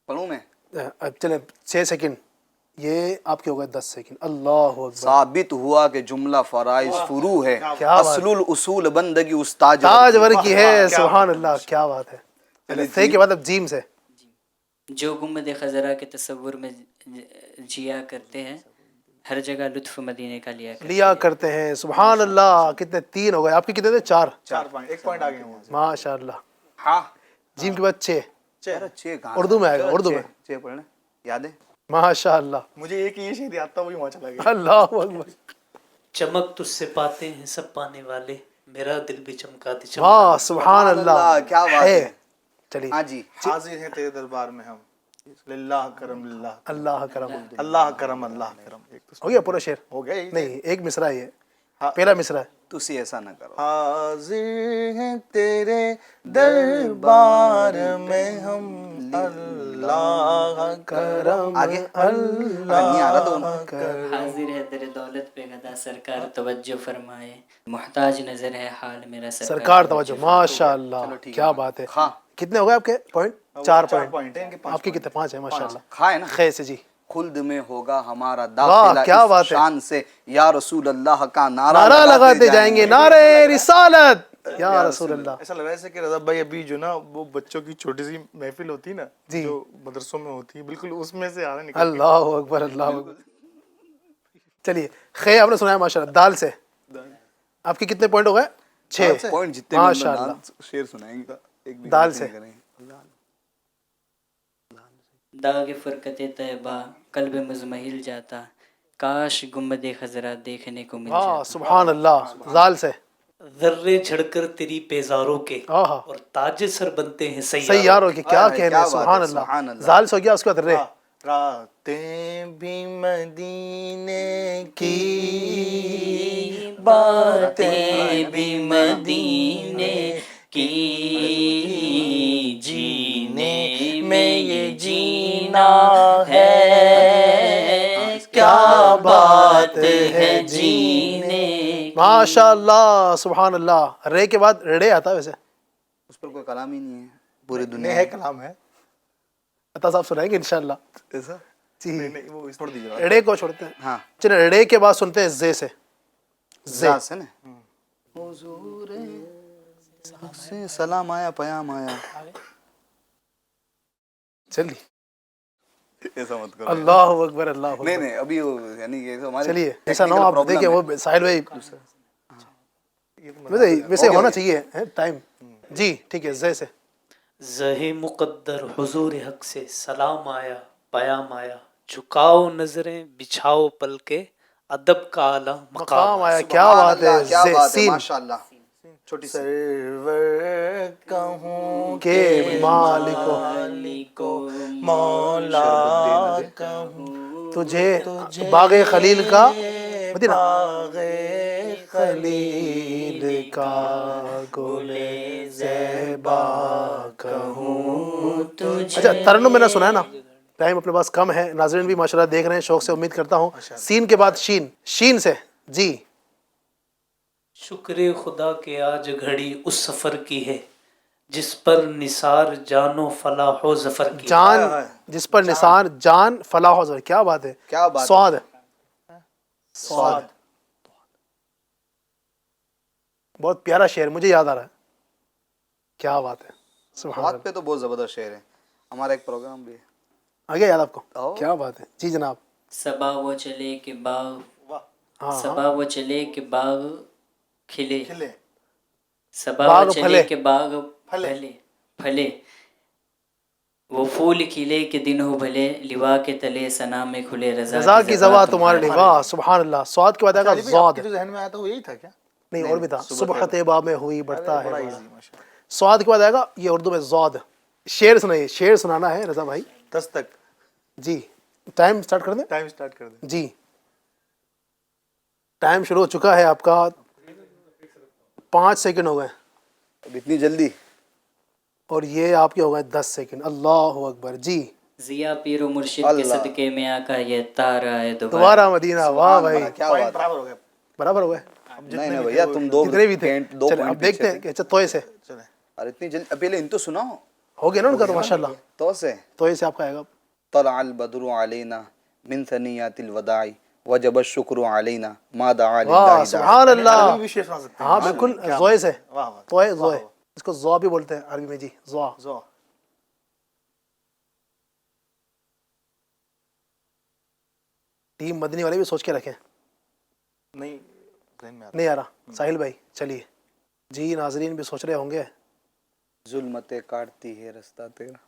پڑھوں میں؟ چلیں 6 سیکنڈ. یہ آپ کے ہو گئے 10 سیکنڈ. اللہ اکبر. ثابت ہوا کہ جملہ فرائض فرو ہے، کیا بات. اصل الاصول بندگی استاج تاجور کی ہے. سبحان اللہ کیا بات ہے. چلے سے کے بعد اب جیم سے. جو گنبد خضرا کے تصور میں جیا کرتے ہیں، ہر جگہ لطف مدینے کا لیا کرتے ہیں. سبحان اللہ. کتنے؟ 3 ہو گئے. آپ کے کتنے تھے؟ 4. 4 پوائنٹ. 1 پوائنٹ آگے ہیں. ماشاء اللہ. ہاں جیم کے بعد 6. 6 کہاں اردو میں آئے گا. اردو میں 6 پڑھنے یاد ہے. ماشاء اللہ. مجھے ایک یہ شعر یاد تھا، وہی وہاں چلا گیا. اللہ اکبر. چمک تجھ سے پاتے ہیں سب پانے والے، میرا دل بھی چمکا دے. واہ سبحان اللہ. کیا بات ہے. چلیے ہاں جی. حاضر ہیں تیرے دربار میں ہم، للہ کرم للہ. اللہ کرم. اللہ کرم اللہ کرم. ہو گیا پورا شعر؟ ہو گیا. نہیں ایک مصرع ہے. پہلا مصرع ہے. تسی ایسا نہ کرو. حاضر ہیں تیرے دربار میں ہم، اللہ کرم آگے نہیں آ رہا تو حاضر ہے تیرے دولت پہ گدا، سرکار توجہ فرمائے. محتاج نظر ہے حال میرا، سرکار توجہ. ماشاء اللہ کیا بات ہے. کتنے ہو گئے آپ کے پوائنٹ؟ 4 پوائنٹ. آپ کے کتنے؟ 5 ہیں ماشاء اللہ. کھائے نا. خیر سے. جی خلد میں ہوگا ہمارا واہ کیا داخلہ بات اس ہے. شان سے، یا رسول اللہ کا نعرہ لگاتے جائیں گے. نعرہ رسالت یا رسول اللہ. ایسا لگ رہا ہے کہ رضا بھائی ابھی جو نا وہ بچوں کی چھوٹی سی محفل ہوتی ہے نا جو مدرسوں میں ہوتی ہے، بالکل اس میں سے آ رہا ہے. اللہ اکبر. اللہ اکبر. چلیے خیر آپ نے سنایا ماشاء اللہ. دال سے آپ کے کتنے پوائنٹ ہو گئے؟ 6 پوائنٹ. جتنے ماشاء اللہ. شعر سنائیں گے دال سے. داغ فرقت طیبہ قلب مزمحل جاتا، کاش گنبد خضرا دیکھنے کو مل ہاں جاتا. سبحان اللہ. زال سے. ذرے جھڑ کر تیری پیزاروں کے آہا اور تاج سر بنتے ہیں سیاروں کے، کیا ہائے، کہنے، کیا بات ہے، سبحان سبحان اللہ. اللہ. زالس ہو گیا، اس کے بعد رے راتیں بھی مدینے کی کی باتیں بھی مدینے کی، جینے میں یہ جینا ہے، کیا بات ہے جینے کی. ماشاء اللہ سبحان اللہ. رے کے بعد رڑے آتا ہے ویسے. اس پر کوئی کلام ہی نہیں ہے پوری دنیا نہیں ہے، کلام ہے عطا صاحب سنائیں گے انشاءاللہ. ایسا. جی نہیں نہیں، وہ چھوڑ دیجیے. رڑے کو چھوڑتے ہیں. ہاں چلے رڑے کے بعد سنتے ہیں زے سے. زے زا سے نا حضور سے سلام آیا، پیام آیا. چلیے. ایسا مت کرو. اللہ اکبر، اللہ اکبر. نہیں نہیں، ابھی وہ یعنی کہ ہمارے چلیے ایسا نہ ہو آپ technical دیکھیں، problem وہ ساحل بھائی ویسے ہونا چاہیے ٹائم. جی ٹھیک ہے. زے سے زہ مقدر حضور حق سے سلام آیا، پیام آیا، جھکاؤ نظریں بچھاؤ پل کے، ادب کا اعلیٰ مقام آیا. ہے. کیا سبحان بات ہے. اللہ، کیا زے بات ہے، سین ماشاء اللہ. چھوٹی سی سرور کہوں کے مالک کو، مولا کہوں تجھے باغ خلیل کا مدینہ، باغ خلیل کا گل زیبا کہوں. اچھا ترنم میں نے سنا ہے نا. ٹائم اپنے پاس کم ہے، ناظرین بھی ماشاءاللہ دیکھ رہے ہیں شوق سے. امید کرتا ہوں سین کے بعد شین. شین سے جی. شکر خدا کہ آج گھڑی اس سفر کی ہے جس پر نثار جان و فلاح و ظفر کی. جان جس پر نثار جان فلاح و ظفر. کیا بات ہے. کیا بات ہے. سواد سواد. بہت پیارا شعر مجھے یاد آ رہا ہے. کیا بات ہے. سبحان بات اللہ. پہ تو بہت زبردست شعر ہے. ہمارا ایک پروگرام بھی ہے. آگے یاد آپ کو. آؤ. کیا بات ہے. جی جناب. صبا وہ چلے کہ باغ، ہاں صبا وہ چلے کہ باغ کھلے، کھلے، صبا باغ وہ چلے پھلے. کہ باغ پھلے پھلے، وہ پھول کھلے کہ دن ہو بھلے، لوا کے تلے ثنا میں کھلے، رضا کی زبا تمہارے لیے. واہ سبحان اللہ. سواد کے بعد آئے گا آپ زاد. کے جو ذہن میں آیا تھا وہ یہی تھا کیا؟ نہیں اور بھی تھا. صبح طیبہ میں ہوئی بڑھتا ہے. بڑا ایزی، ماشاء اللہ. سواد کے بعد آئے گا یہ اردو میں زاد. شعر سنائیے. شعر سنانا ہے رضا بھائی. دستک. جی ٹائم سٹارٹ کر دیں. ٹائم سٹارٹ کر دیں. جی ٹائم شروع ہو چکا ہے آپ کا. 5 سیکنڈ ہو گئے اب اتنی جلدی. اور یہ آپ کے ہو گئے 10 سیکنڈ. اللہ اکبر. جی ضیا پیر و مرشد کے صدقے میں آقا یہ تارا ہے دوبارہ مدینہ. واہ بھائی کیا بات ہے. برابر ہو گیا. برابر ہو گئے. نہیں نہیں بھیا، تم دو کتنے بھی تھے. دو چلے اب دیکھتے ہیں کہ اچھا توئے سے چلیں. اور اتنی جلدی. پہلے ان تو سناؤ. ہو گیا نا ان کا تو ماشاء اللہ. تو سے توئے سے آپ کا آئے گا. طلع البدر علینا من ثنیات الوداع وجب الشکر علینا ما دعا للہ واہ داع. سبحان اللہ. عربی بھی شعر سنا سکتے ہیں. ہاں بالکل. زوئے سے. واہ واہ. توئے زوئے. اس کو زوا بھی بولتے ہیں عربی میں. جی زوا. زو. ٹیم مدنی والے بھی سوچ کے رکھیں. نہیں ذہن میں آتا. نہیں آ رہا. ساحل بھائی چلیے. جی ناظرین بھی سوچ رہے ہوں گے. ظلمتیں کاٹتی ہے رستہ تیرا.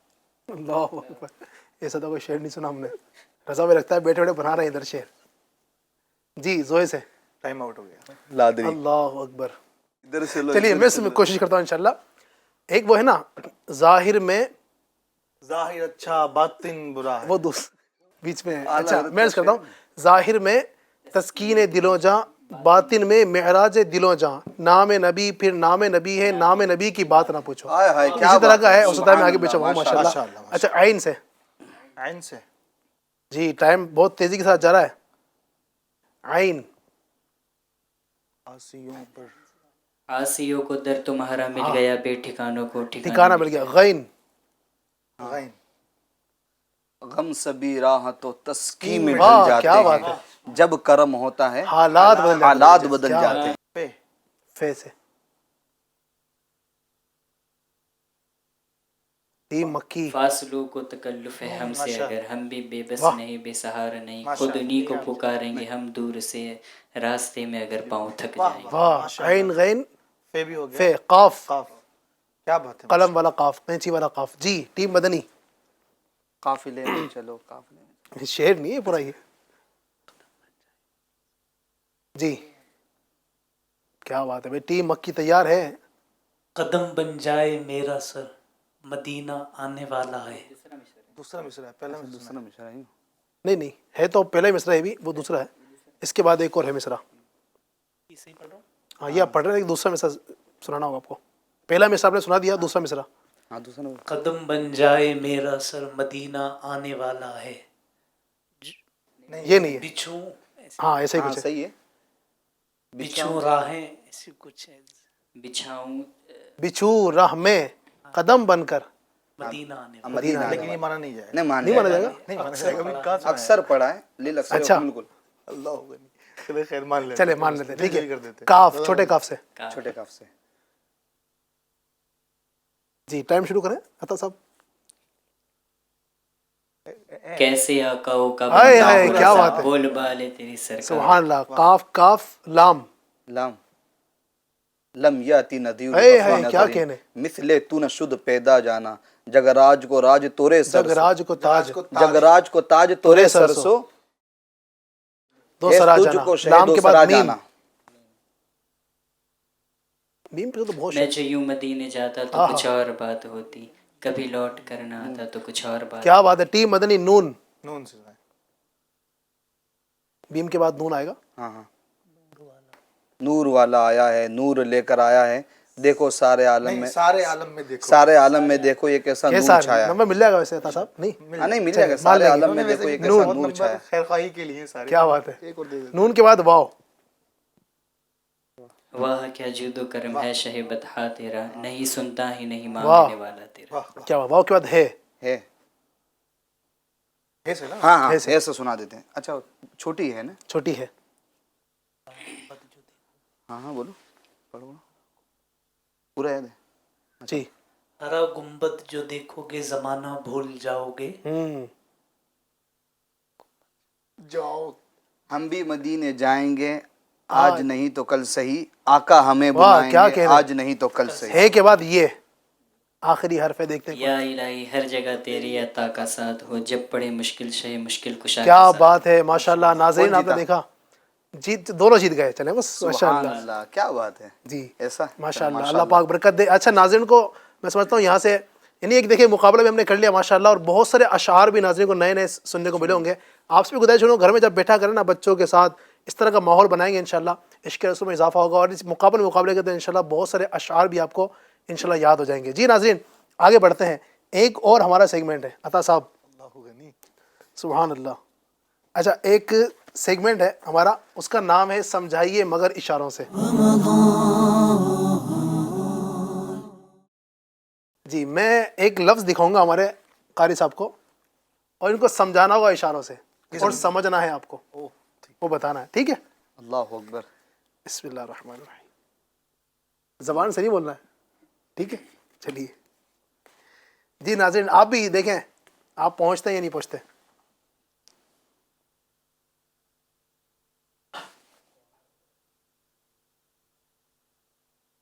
اللہ اکبر. ایسا تو کوئی شعر نہیں سنا ہم نے. رضا میں لگتا ہے بیٹھے بیٹھے بنا رہے ہیں ادھر شعر. جی زوئے سے. ٹائم آؤٹ ہو گیا. لادری. اللہ اکبر. ادھر سے لو. چلیے میں کوشش کرتا ہوں انشاءاللہ. ایک وہ ہے نا ظاہر میں ظاہر اچھا باطن برا ہے. وہ بیچ میں. اچھا میں عرض کرتا ہوں. ظاہر میں تسکین دلوں جاں، باطن میں معراج دلوں جاں، نام نبی پھر نام نبی ہے، نام نبی کی بات نہ پوچھو. ہائے ہائے کیا اسی طرح بات کا ہے. اس سبحان طرح میں آگے اللہ، پیچھے ہوں ماشاء ماشاء ماشاء اللہ. اللہ. اچھا عین سے. عین سے. جی ٹائم بہت تیزی کے ساتھ جا رہا ہے. عین. آسیوں پر. آسیوں کو در تمہارا مل گیا، بے ٹھکانوں کو ٹھکانہ مل گیا. غین. غین. غم سبھی راہ تو تسکی میں واہ، ڈل جاتے کیا بات ہیں، جب کرم ہوتا ہے حالات بدل جاتے ہیں. حالات بدل کیا جاتے ہیں. پہ. فے سے. ٹیم مکی. فاصلوں کو تکلف ہے ہم سے، اگر ہم بھی بے بس نہیں، بے سہارا نہیں، خود انہی کو پکاریں گے ہم دور سے، راستے میں اگر پاؤں تھک جائیں گے. واہ. عین غین پہ بھی ہو گیا. فے. قاف. قاف. کیا بات ہے. قلم والا قاف، قینچی والا قاف. جی ٹیم مدنی. قافلے میں چلو قافلے میں. شعر نہیں ہے پورا یہ. جی کیا بات ہے بھائی، ٹیم مکی تیار ہے. قدم بن جائے میرا سر مدینہ آنے والا ہے. دوسرا مصرع ہے، پہلا مصرع دوسرا مشرا ہے. نہیں نہیں ہے تو پہلا ہی مصرع ہے بھی، وہ دوسرا ہے. اس کے بعد ایک اور ہے مصرع. اسے پڑھو. ہاں یہ آپ پڑھ رہے ہیں، ایک دوسرا مصرع سنانا ہوگا آپ کو. پہلا مصرع آپ نے سنا دیا، دوسرا مصرع. ہاں دوسرا قدم بن جائے میرا سر مدینہ آنے والا ہے. یہ نہیں ہے. بچھوں ہاں ایسے ہی ہاں کچھ ہے. صحیح ہے. بچھوں راہیں ایسی کچھ ہے. بچھاؤں بچھو راہ میں قدم بن کر. مدینہ آنے والا. مدینہ لیکن یہ مانا نہیں جائے گا. نہیں مان نہیں مانا جائے گا. نہیں مانا جائے گا، ابھی کہاں سنا ہے؟ اکثر پڑھا ہے لیل اکثر اچھا. بالکل. اللہ غنی. چلے خیر مان لیتے چلے ہیں. مان لیتے ہیں، ٹھیک جلدی کر ہے. دیتے ہیں. کاف، چھوٹے کاف سے. چھوٹے کاف سے. جی ٹائم شروع کریں عطا صاحب. کیسے آقاؤں کا ہائے بندہ ہائے ہوں کیا رضا، بات ہے. بول بالے تیری سرکار. سبحان اللہ. کاف کاف لام. لام. لم یاتی ندیو اے لطفا ہے کیا نظرین کہنے. مثلے تو نہ شد پیدا جانا جگراج کو راج تورے جگ سرسو راج کو تاج. جگراج کو تاج تورے سرسو دو ہے سرا تجھ جانا. کو شہ لام دو کے سرا بعد میم. جانا. میم پہ تو بہت میں شک. جو یوں مدینے جاتا تو کچھ اور بات ہوتی، کبھی لوٹ کر نہ آتا تو کچھ اور بات. کیا بات ہے. ٹیم مدنی نون. نون سے ہے. بیم کے بعد نون آئے گا. ہاں ہاں. نور والا آیا ہے، نور لے کر آیا ہے، دیکھو سارے عالم نہیں، میں، سارے عالم میں دیکھو. سارے عالم میں دیکھو یہ کیسا کیسا نور چھایا ہے. نمبر مل جائے گا ویسے عطا صاحب. نہیں ہاں نہیں مل چلے، جائے گا. مان سارے لیں گے. عالم میں انہوں نے دیکھو یہ ویسے کیسا بہت نور نمبر چھایا ہے. خیر خواہی کے لیے سارے. کیا بات ہے. ایک اور دے دیتے. نون کے بعد واو. واہ کیا جود و کرم ہے شہ بطحا تیرا، نہیں سنتا ہی نہیں واہ. مانگنے والا تیرا. واہ کیا واو کے بعد ہے. ہے. ہے سے نا. ہاں ہاں ہے سے. ایسے سنا دیتے ہیں. اچھا چھوٹی ہے نا. چھوٹی ہے. ہاں ہاں بولو پڑھو بولو. پورا یاد ہے. جی. ہرا گنبد جو دیکھو گے زمانہ بھول جاؤ گے. جاؤ. ہم بھی مدینے جائیں گے آج نہیں تو کل صحیح، آقا ہمیں واہ بلائیں کیا گے کہہ رہے. آج نہیں تو کل صحیح. ہے کے بعد یہ آخری حرف ہے. دیکھتے ہیں یا الہی ہر جگہ تیری عطا کا ساتھ ہو، جب پڑے مشکل شے مشکل کشا کے کیا ساتھ. بات ہے. ماشاء اللہ. ناظرین آپ نے جیتا؟ دیکھا جیت دونوں جیت گئے. چلے بس ماشاء سبحان اللہ. اللہ کیا بات ہے. جی ایسا ماشاء اللہ. اللہ پاک برکت دے. اچھا ناظرین کو میں سمجھتا ہوں یہاں سے یعنی ایک دیکھیں مقابلہ بھی ہم نے کر لیا ماشاء اللہ، اور بہت سارے اشعار بھی ناظرین کو نئے نئے سننے کو ملے ہوں گے. آپ سے بھی گزارش کروں گھر میں جب بیٹھا کریں نا بچوں کے ساتھ اس طرح کا ماحول بنائیں گے انشاءاللہ عشق رسول میں اضافہ ہوگا، اور اس مقابلے کے اندر انشاءاللہ بہت سارے اشعار بھی آپ کو انشاءاللہ یاد ہو جائیں گے. جی ناظرین آگے بڑھتے ہیں. ایک اور ہمارا سیگمنٹ ہے عطا صاحب. اللہ غنی. سبحان اللہ. اچھا ایک سیگمنٹ ہے ہمارا، اس کا نام ہے سمجھائیے مگر اشاروں سے. جی میں ایک لفظ دکھاؤں گا ہمارے قاری صاحب کو، اور ان کو سمجھانا ہوگا اشاروں سے، اور سمجھنا ہے آپ کو، وہ بتانا ہے. ٹھیک ہے. اللہ اکبر. بسم اللہ الرحمن الرحیم. زبان سے نہیں بولنا ہے. ٹھیک ہے چلیے. جی ناظرین آپ بھی دیکھیں آپ پہنچتے ہیں یا نہیں پہنچتے.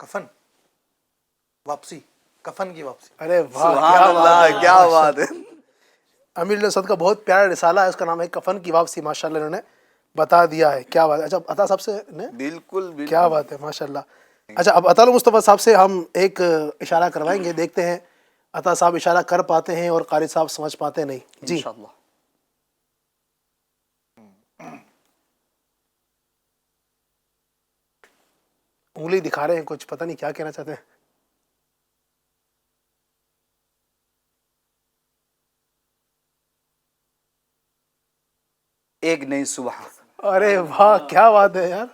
کفن. واپسی. کفن کی واپسی. ارے واہ سبحان کیا بات اللہ ہے. کیا بات ہے. امیر الاسود کا بہت پیارا رسالہ ہے، اس کا نام ہے کفن کی واپسی. ماشاءاللہ انہوں نے بتا دیا ہے. کیا بات ہے. اچھا عطا صاحب سے نے بالکل کیا بات ہے ماشاءاللہ. اچھا اب عطا مصطفیٰ صاحب سے ہم ایک اشارہ کروائیں گے، دیکھتے ہیں عطا صاحب اشارہ کر پاتے ہیں اور قاری صاحب سمجھ پاتے نہیں. جی انشاءاللہ. انگلی دکھا رہے ہیں کچھ پتہ نہیں کیا کہنا چاہتے ہیں. ایک نہیں صبح. ارے واہ کیا بات ہے یار،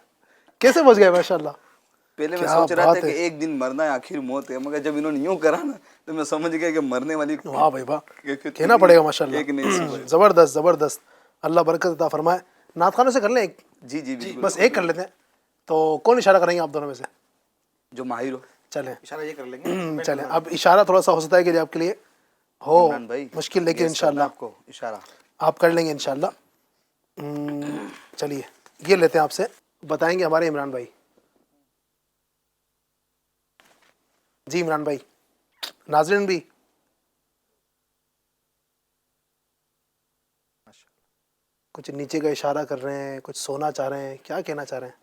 کیسے پہنچ گئے ماشاءاللہ. پہلے میں کیا سوچ رہا بات تھا ہے. کہ ایک دن مرنا ہے آخر موت ہے، مگر جب انہوں نے یوں کرا نا تو میں سمجھ گیا کہ مرنے والی واہ بھائی واہ کہنا پڑے گا ماشاءاللہ. ایک نہیں صبح. زبردست زبردست. اللہ برکت عطا فرمائے. نعت خانوں سے کر لیں ایک، جی جی بالکل. بس ایک کر لیتے ہیں. تو کون اشارہ کریں گے آپ دونوں میں سے؟ جو ماہر ہو. چلیں اشارہ یہ کر لیں گے. چلیں. اب اشارہ تھوڑا سا ہو سکتا ہے کہ آپ کے لیے ہو عمران بھائی مشکل، لیکن یہ انشاءاللہ آپ کو اشارہ آپ کر لیں گے انشاءاللہ. چلیے یہ لیتے ہیں آپ سے، بتائیں گے ہمارے عمران بھائی. جی عمران بھائی. ناظرین بھی کچھ نیچے کا اشارہ کر رہے ہیں، کچھ سونا چاہ رہے ہیں، کیا کہنا چاہ رہے ہیں؟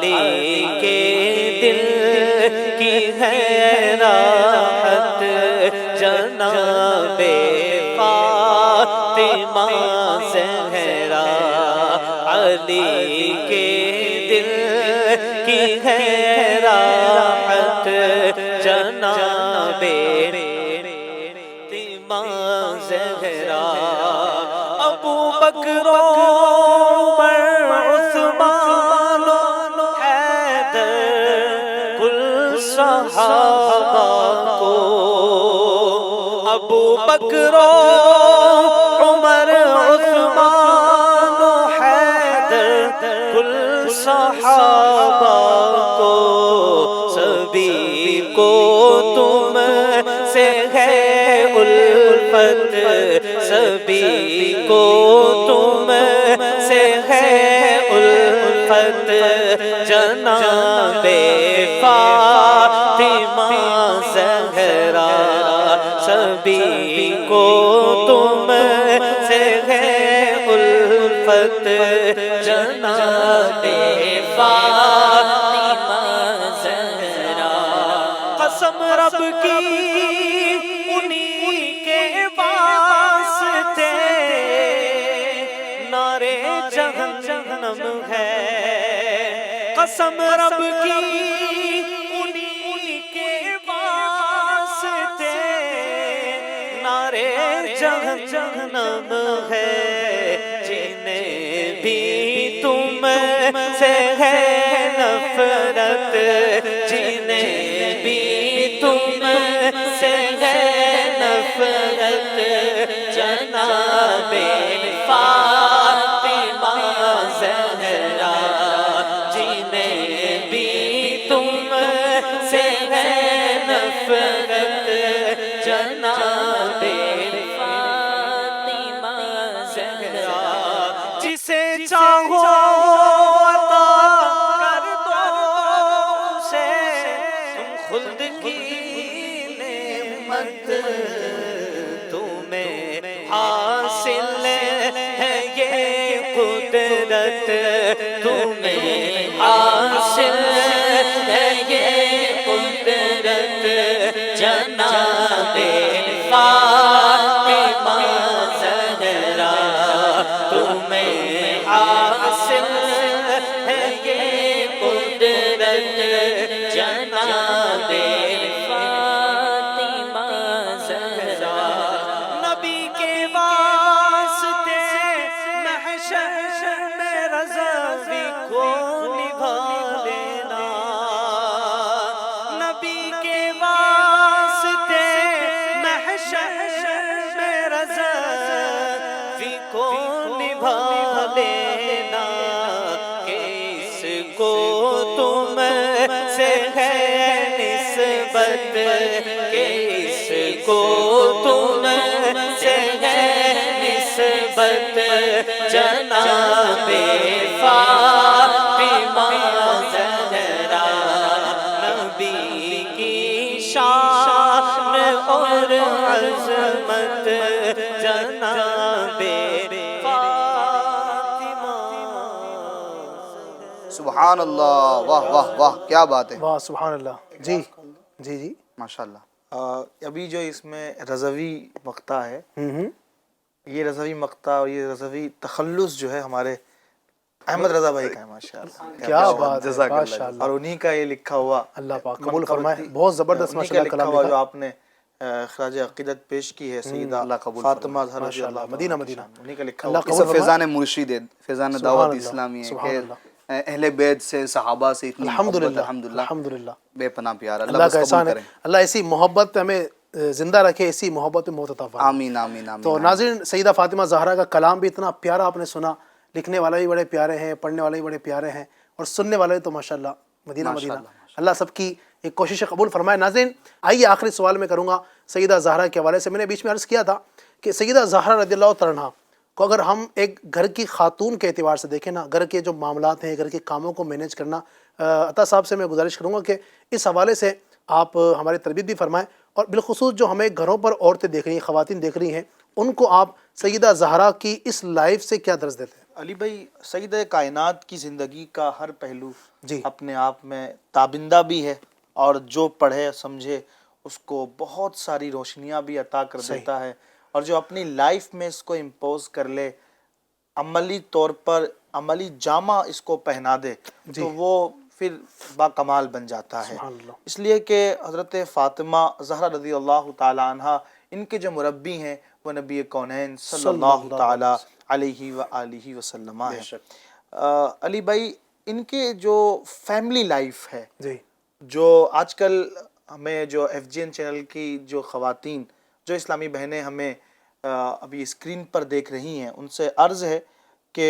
علی کے دل کی ہے راحت جناب فاطمہ زہرا، علی کے دل کی ہے راحت جناب فاطمہ زہرا، ابو بکر عمر عثمان و حیدر کل صحابہ کو، ابو بکر عمر عثمان و حیدر کل صحابہ کو، سبھی کو تم سے ہے الفت، سبھی کو تم سے ہے الفت جناب فاطمہ زہرا، سبھی کو تم سے ہے الفت جناب فاطمہ زہرا، قسم رب کی انہی کے واسطے نعرے جہنم ہے، قسم رب کی انہی کے واسطے نعرے جہنم ہے، جنہیں بھی تم سے ہے نفرت، جنہیں بھی تم سے ہے نفرت جناب فاطمہ زہرا، جنہیں بھی تم سے ہے نفرت جناب فاطمہ زہرا، جسے چاہو عطا کر دو اسے تم خلد کی نعمت، تمہیں حاصل ہے یہ قدرت، تمہیں حاصل ہے یہ قدرت جناب فاطمہ زہرا، تمہیں حاصل ہے یہ قدرت جناب فاطمہ زہرا، نبی کے واسطے محشر میں رضوی کو نبھا لینا، نبی کے واسطے محشر میں رضوی کو نبھا لینا، کہ اس کو تم سے ہے نسبت، کہ اس کو تم سے ہے نسبت جناب فاطمہ زہرا، نبی کی شان اور عظمت جناب فاطمہ سبحان اللہ، واہ واہ واہ، کیا بات ہے، واہ سبحان اللہ، جی جی جی ماشاء اللہ۔ ابھی جو اس میں رضوی مقطع ہے، یہ رضوی مقطع اور یہ رضوی تخلص جو ہے ہمارے احمد رضا بھائی کا ہے، ماشاءاللہ کیا بات ہے، جزاک اللہ۔ ماشاء اللہ، اور انہی کا یہ لکھا ہوا اللہ پاک قبول فرمائے، بہت زبردست انہی کا ماشاء اللہ لکھا کلام ہوا جو لکھا، آپ نے خراج عقیدت پیش کی ہے سیدہ اللہ قبول فاطمہ زہرا رضی ماشاء اللہ اللہ، عنہا مدینہ کی مدینہ، شان، انہی کا لکھا اللہ ہوا۔ یہ سب فیضان مرشد ہے، فیضان سبحان دعوت اللہ، اسلامی ہے سبحان کہ اللہ، اہل بیت سے، صحابہ سے اتنی محبت، الحمدللہ الحمدللہ الحمدللہ، بے پناہ پیار، اللہ اللہ کا بس احسان قبول ہے، کریں، اللہ ایسی محبت ہمیں زندہ رکھے، اسی محبت میں موت عطا فرمائے۔ آمین آمین آمین۔ تو ناظرین، سیدہ فاطمہ زہرا کا کلام بھی اتنا پیارا آپ نے سنا، لکھنے والے بھی بڑے پیارے ہیں، پڑھنے والے بھی بڑے پیارے ہیں، اور سننے والے تو ماشاءاللہ مدینہ مدینہ، اللہ سب کی ایک کوشش قبول فرمائے۔ ناظرین، آئیے آخری سوال میں کروں گا سیدہ زہرا کے حوالے سے۔ میں نے بیچ میں عرض کیا تھا کہ سیدہ زہرا رضی اللہ تعالیٰ عنہا کو اگر ہم ایک گھر کی خاتون کے اعتبار سے دیکھیں نا، گھر کے جو معاملات ہیں، گھر کے کاموں کو مینیج کرنا، عطا صاحب سے میں گزارش کروں گا کہ اس حوالے سے آپ ہماری تربیت بھی فرمائیں، اور بالخصوص جو ہمیں گھروں پر عورتیں دیکھ رہی ہیں، خواتین دیکھ رہی ہیں، ان کو آپ سیدہ زہرا کی اس لائف سے کیا درس دیتے ہیں؟ علی بھائی، سیدہ کائنات کی زندگی کا ہر پہلو جی اپنے آپ میں تابندہ بھی ہے، اور جو پڑھے سمجھے اس کو بہت ساری روشنیاں بھی عطا کر صحیح۔ دیتا ہے، اور جو اپنی لائف میں اس کو امپوز کر لے، عملی طور پر عملی جامہ اس کو پہنا دے، جی تو وہ پھر با کمال بن جاتا ہے۔ سبحان اللہ۔ اس لیے کہ حضرت فاطمہ زہرا رضی اللہ تعالی عنہ، ان کے جو مربی ہیں وہ نبی کونین صلی اللہ تعالی علیہ وآلہ وسلم بے ہیں۔ شک۔ علی بھائی، ان کے جو فیملی لائف ہے، جی جو آج کل ہمیں جو ایف جی این چینل کی جو خواتین، جو اسلامی بہنیں ہمیں ابھی اسکرین پر دیکھ رہی ہیں، ان سے عرض ہے کہ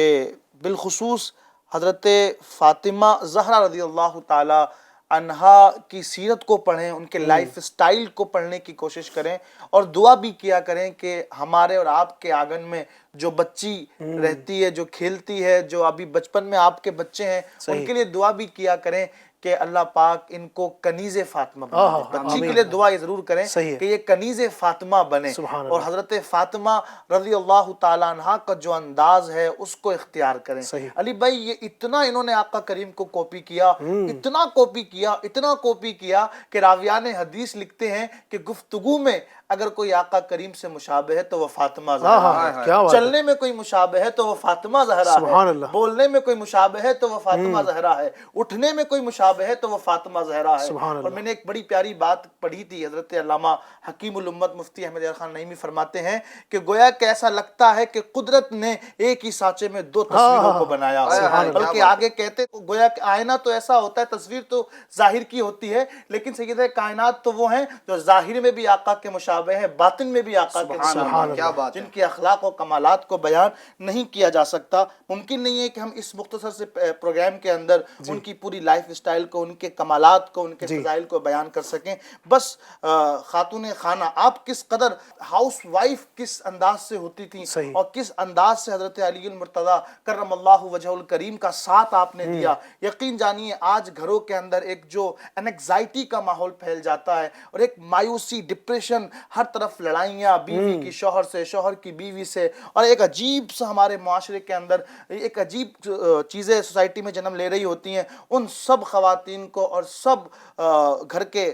بالخصوص حضرت فاطمہ زہرا رضی اللہ تعالی عنہا کی سیرت کو پڑھیں، ان کے لائف سٹائل کو پڑھنے کی کوشش کریں، اور دعا بھی کیا کریں کہ ہمارے اور آپ کے آنگن میں جو بچی رہتی ہے، جو کھیلتی ہے، جو ابھی بچپن میں آپ کے بچے ہیں، ان کے لیے دعا بھی کیا کریں کہ اللہ پاک ان کو کنیز فاطمہ بنا دے۔ بچی کے لیے دعا یہ ضرور کریں کہ یہ کنیز فاطمہ بنے، اور حضرت فاطمہ رضی اللہ تعالیٰ عنہ کا جو انداز ہے اس کو اختیار کریں۔ علی بھائی، یہ اتنا انہوں نے آقا کریم کو کاپی کیا، اتنا کاپی کیا کہ راویان حدیث لکھتے ہیں کہ گفتگو میں اگر کوئی آقا کریم سے مشابہ ہے تو وہ فاطمہ زہرا ہے، چلنے میں کوئی مشابہ ہے تو وہ فاطمہ زہرا ہے، بولنے میں کوئی مشابہ ہے تو وہ فاطمہ زہرا ہے، اٹھنے میں کوئی مشابہ ہے تو وہ فاطمہ زہرا ہے۔ اور میں نے ایک بڑی پیاری بات پڑھی تھی، حضرت علامہ حکیم الامت مفتی احمد یار خان نعیمی فرماتے ہیں کہ گویا کہ ایسا لگتا ہے کہ قدرت نے ایک ہی سانچے میں دو تصویروں کو بنایا، بلکہ آگے کہتے گویا کہ آئینہ تو ایسا ہوتا ہے، تصویر تو ظاہر کی ہوتی ہے، لیکن سیدہ کائنات تو وہ ہیں جو ظاہر میں بھی آقا کے مشابہ ہیں، باطن میں بھی آقا کے مشابہ ہیں، جن کے اخلاق و کمالات کو بیان نہیں کیا جا سکتا۔ ممکن نہیں ہے کہ ہم اس مختصر سے پروگرام کے اندر ان کی پوری لائف سٹائل کو، ان کے کمالات کو، ان کے فضائل کو بیان کر سکیں۔ بس خاتون خانہ آپ کس قدر ہاؤس وائف کس انداز سے ہوتی تھیں، اور کس انداز سے حضرت علی المرتضیٰ کرم اللہ وجہ الکریم کا ساتھ آپ نے دیا، یقین جانیے آج گھروں کے اندر ایک جو انگزائٹی کا ماحول پھیل جاتا ہے، اور ایک مایوسی، ڈپریشن، ہر طرف لڑائیاں، بیوی کی شوہر سے، شوہر کی بیوی سے، اور ایک عجیب سا ہمارے معاشرے کے اندر ایک عجیب چیزیں سوسائٹی میں جنم لے رہی ہوتی ہیں، ان سب خواتین کو اور سب گھر کے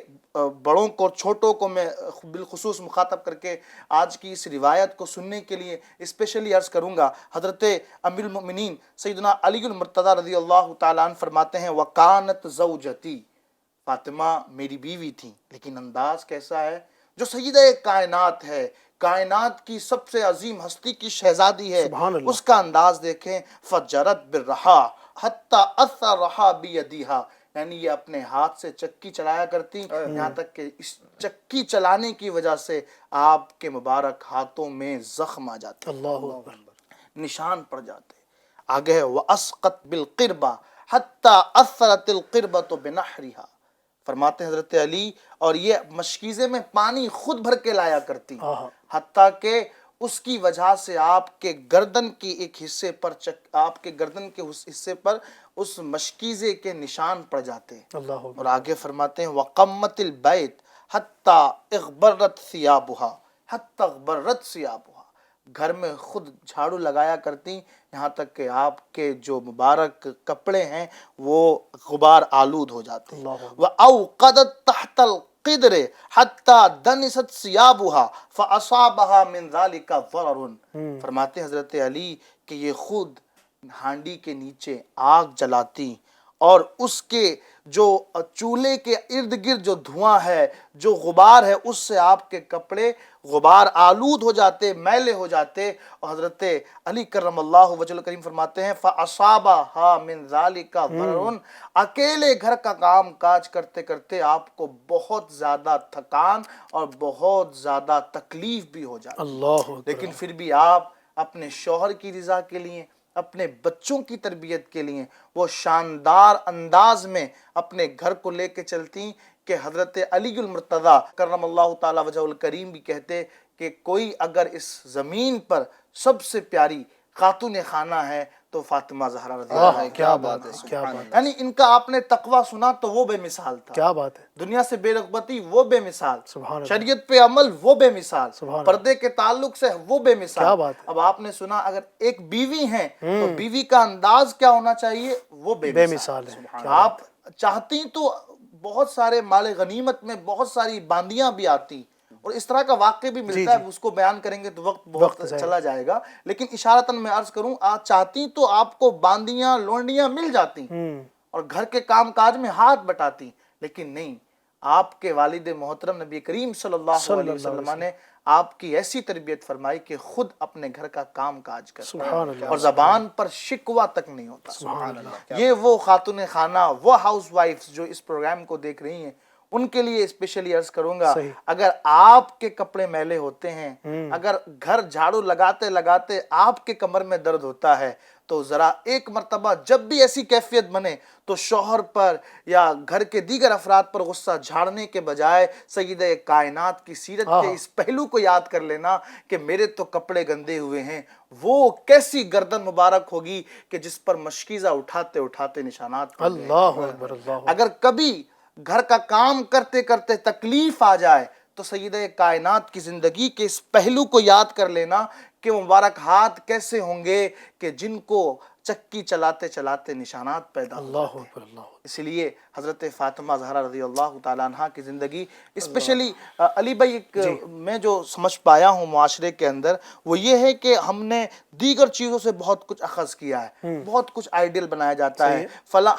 بڑوں کو اور چھوٹوں کو میں بالخصوص مخاطب کر کے آج کی اس روایت کو سننے کے لیے اسپیشلی عرض کروں گا۔ حضرت امیر المؤمنین سیدنا علی المرتضیٰ رضی اللہ تعالیٰ عنہ فرماتے ہیں وَقَانَتْ زَوْجَتِي، فاطمہ میری بیوی تھیں، لیکن انداز کیسا ہے؟ جو سیدہ کائنات ہے، کائنات کی سب سے عظیم ہستی کی شہزادی ہے، اس کا انداز دیکھیں، فَجَرَتْ بِالرَّحَا حَتَّى أَثَّرَهَا بِيَدِهَا، یعنی یہ اپنے ہاتھ سے چکی چلایا کرتی، یہاں تک کہ اس چکی چلانے کی وجہ سے آپ کے مبارک ہاتھوں میں زخم آ جاتے، اللہ اکبر، نشان پڑ جاتے۔ آگے ہے وَأَسْقَتْ بِالْقِرْبَةِ حَتَّى أَثَّرَتِ الْقِرْبَةُ بِنَحْرِهَا، فرماتے ہیں حضرت علی، اور یہ مشکیزے میں پانی خود بھر کے لایا کرتی، حتیٰ کہ اس کی وجہ سے آپ کے گردن کی ایک حصے پر آپ کے گردن کے اس حصے پر اس مشکیزے کے نشان پڑ جاتے ہیں۔ اور آگے فرماتے ہیں وَقَمَّتِ الْبَيْتِ حَتَّى اغْبَرَّتْ ثِيَابُهَا حَتَّى اغْبَرَّتْ ثِيَابُهَا، گھر میں خود جھاڑو لگایا کرتی، یہاں تک کہ آپ کے جو مبارک کپڑے ہیں وہ غبار آلود ہو جاتے۔ وَأَوْقَدَتْ تَحْتَ الْقِدْرِ حَتَّى دَنِسَتْ ثِيَابُهَا فَأَصَابَهَا مِنْ ذَلِكَ ضَرَرٌ، فرماتے ہیں حضرت علی کہ یہ خود ہانڈی کے نیچے آگ جلاتی، اور اس کے جو چولہے کے ارد گرد جو دھواں ہے، جو غبار ہے، اس سے آپ کے کپڑے غبار آلود ہو جاتے، میلے ہو جاتے۔ اور حضرت علی کرم اللہ وجہ الکریم فرماتے ہیں فَأَصَابَهَا مِنْ ذَلِكَ ضَرَرٌ، اکیلے گھر کا کام کاج کرتے کرتے آپ کو بہت زیادہ تھکان اور بہت زیادہ تکلیف بھی ہو جاتی، لیکن پھر بھی آپ اپنے شوہر کی رضا کے لیے، اپنے بچوں کی تربیت کے لیے وہ شاندار انداز میں اپنے گھر کو لے کے چلتی کہ حضرت علی المرتضیٰ کرم اللہ تعالی وجہ الکریم بھی کہتے کہ کوئی اگر اس زمین پر سب سے پیاری خاتون خانہ ہے تو فاطمہ زہرا رضی اللہ واہ عنہا کیا بات ہے، کیا بات ہے، یعنی ان کا آپ نے تقوی سنا تو وہ بے مثال تھا، کیا بات ہے، دنیا سے بے رغبتی وہ بے مثال، سبحان اللہ، شریعت پہ عمل وہ بے مثال، سبحان اللہ، پردے کے تعلق سے وہ بے کیا مثال۔ بات ہے، اب آپ نے سنا اگر ایک بیوی ہیں تو بیوی کا انداز کیا ہونا چاہیے، وہ بے بے مثال مثال ہے، ہے۔ کیا آپ چاہتی تو بہت سارے مال غنیمت میں بہت ساری باندیاں بھی آتی اور اس طرح کا واقع بھی ملتا ہے، اس کو بیان کریں گے تو وقت بہت چلا جائے گا، لیکن اشارتاً میں عرض کروں آپ چاہتی تو آپ کو باندیاں لونڈیاں مل جاتی اور گھر کے کام کاج میں ہاتھ بٹاتی، لیکن نہیں، آپ کے والد محترم نبی کریم صلی اللہ علیہ وسلم نے آپ کی ایسی تربیت فرمائی کہ خود اپنے گھر کا کام کاج کرتے سبحان اللہ، اور زبان پر شکوہ تک نہیں ہوتا۔ سبحان اللہ، یہ وہ خاتون خانہ، وہ ہاؤس وائفز جو اس پروگرام کو دیکھ رہی ہیں، ان کے لیے اسپیشلی عرض کروں گا، صحیح، اگر آپ کے کپڑے میلے ہوتے ہیں، اگر گھر جھاڑو لگاتے لگاتے آپ کے کمر میں درد ہوتا ہے، تو ذرا ایک مرتبہ جب بھی ایسی کیفیت بنے تو شوہر پر یا گھر کے دیگر افراد پر غصہ جھاڑنے کے بجائے سیدہ کائنات کی سیرت کے اس پہلو کو یاد کر لینا کہ میرے تو کپڑے گندے ہوئے ہیں، وہ کیسی گردن مبارک ہوگی کہ جس پر مشکیزہ اٹھاتے اٹھاتے نشانات پڑ گئے۔ اللہ اکبر، اللہ اکبر، اگر کبھی گھر کا کام کرتے کرتے تکلیف آ جائے تو سیدہ کائنات کی زندگی کے اس پہلو کو یاد کر لینا کہ مبارک ہاتھ کیسے ہوں گے کہ جن کو چکی چلاتے چلاتے نشانات پیدا ہو اللہ جاتے ہیں۔ اکبر، اللہ اکبر، اس لیے حضرت فاطمہ زہرا رضی اللہ تعالیٰ عنہ کی زندگی اسپیشلی علی بھائی ایک میں جو سمجھ پایا ہوں معاشرے کے اندر وہ یہ ہے کہ ہم نے دیگر چیزوں سے بہت کچھ اخذ کیا ہے، بہت کچھ آئیڈیل بنایا جاتا ہے،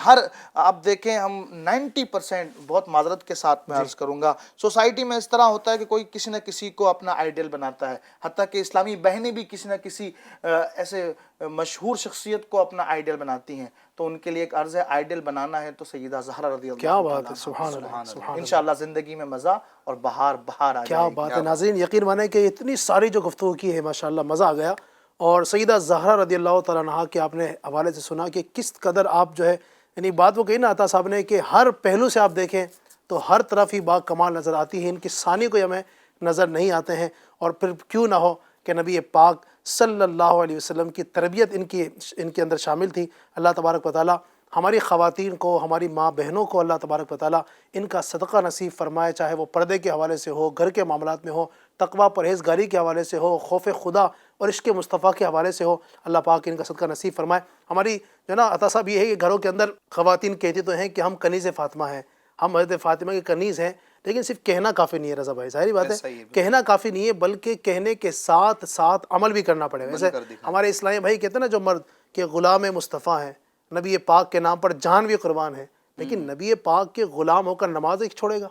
ہر آپ دیکھیں ہم 90% بہت معذرت کے ساتھ میں عرض کروں گا سوسائٹی میں اس طرح ہوتا ہے کہ کوئی کسی نہ کسی کو اپنا آئیڈیل بناتا ہے، حتیٰ کہ اسلامی بہنیں بھی کسی نہ کسی ایسے مشہور شخصیت کو اپنا آئیڈیل بناتی ہیں، تو ان کے لیے ایک عرض ہے آئیڈیل بنانا ہے تو سیدہ زہرا رضی اللہ کیا بات تعالیٰ ہے، سبحان اللہ، سبحان اللہ، انشاءاللہ زندگی میں مزہ اور بہار آ کیا جائے گی۔ بات ہے ناظرین، یقین مانیں کہ اتنی ساری جو گفتگو کی ہے ماشاءاللہ مزہ آ گیا، اور سیدہ زہرا رضی اللہ تعالیٰ عنہا کے آپ نے حوالے سے سنا کہ کس قدر آپ جو ہے یعنی بات وہ کہی نا عطا صاحب نے کہ ہر پہلو سے آپ دیکھیں تو ہر طرف ہی با کمال نظر آتی ہے، ان کی ثانی کو ہمیں نظر نہیں آتے ہیں، اور پھر کیوں نہ ہو کہ نبی پاک صلی اللہ علیہ وسلم کی تربیت ان کے اندر شامل تھی۔ اللہ تبارک و تعالیٰ ہماری خواتین کو، ہماری ماں بہنوں کو اللہ تبارک و تعالیٰ ان کا صدقہ نصیب فرمائے، چاہے وہ پردے کے حوالے سے ہو، گھر کے معاملات میں ہو، تقوی پرہیزگاری کے حوالے سے ہو، خوف خدا اور عشق مصطفیٰ کے حوالے سے ہو، اللہ پاک ان کا صدقہ نصیب فرمائے۔ ہماری جو نا عطا صاحب یہ ہے کہ گھروں کے اندر خواتین کہتی تو ہیں کہ ہم کنیز فاطمہ ہیں، ہم حضرت فاطمہ کے کنیز ہیں، لیکن صرف کہنا کافی نہیں ہے رضا بھائی، ظاہری بات ہے کہنا کافی نہیں ہے، بلکہ کہنے کے ساتھ ساتھ عمل بھی کرنا پڑے گا۔ ویسے ہمارے اسلامی بھائی کہتے ہیں نا جو مرد کہ غلام مصطفیٰ ہیں، نبی پاک کے نام پر جان بھی قربان ہے، لیکن نبی پاک کے غلام ہو کر نماز ایک چھوڑے گا،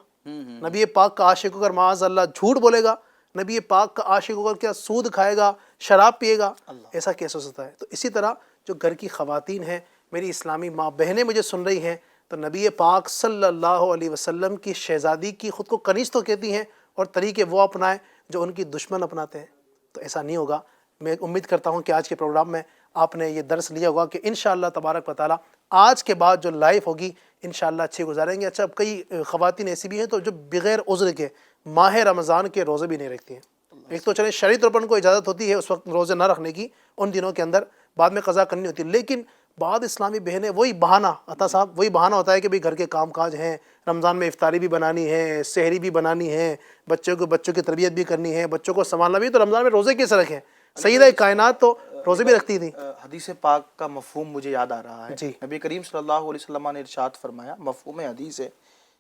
نبی پاک کا عاشق ہو کر معاذ اللہ جھوٹ بولے گا، نبی پاک کا عاشق ہو کر کیا سود کھائے گا، شراب پیے گا، ایسا کیسے ہو سکتا ہے؟ تو اسی طرح جو گھر کی خواتین ہیں، میری اسلامی ماں بہنیں مجھے سن رہی ہیں، تو نبی پاک صلی اللہ علیہ وسلم کی شہزادی کی خود کو کنیز تو کہتی ہیں، اور طریقے وہ اپنائیں جو ان کی دشمن اپناتے ہیں، تو ایسا نہیں ہوگا۔ میں امید کرتا ہوں کہ آج کے پروگرام میں آپ نے یہ درس لیا ہوگا کہ انشاءاللہ تبارک و تعالیٰ آج کے بعد جو لائف ہوگی انشاءاللہ اچھی گزاریں گے۔ اچھا، اب کئی خواتین ایسی بھی ہیں تو جو بغیر عذر کے ماہ رمضان کے روزے بھی نہیں رکھتی ہیں۔ ایک تو چلیں شرعی طور پر ان کو اجازت ہوتی ہے اس وقت روزے نہ رکھنے کی، ان دنوں کے اندر بعد میں قضا کرنی ہوتی ہے، لیکن بعض اسلامی بہنیں وہی بہانہ عطا صاحب وہی بہانہ ہوتا ہے کہ بھئی گھر کے کام کاج ہیں، رمضان میں افطاری بھی بنانی ہے، سحری بھی بنانی ہے، بچوں کی تربیت بھی کرنی ہے، بچوں کو سنبھالنا بھی، تو رمضان میں روزے کیسے رکھیں؟ سیدہ کائنات تو روزے بھی رکھتی تھی۔ حدیث پاک کا مفہوم مجھے یاد آ رہا ہے، جی، نبی کریم صلی اللہ علیہ وسلم نے ارشاد فرمایا، مفہوم حدیث ہے،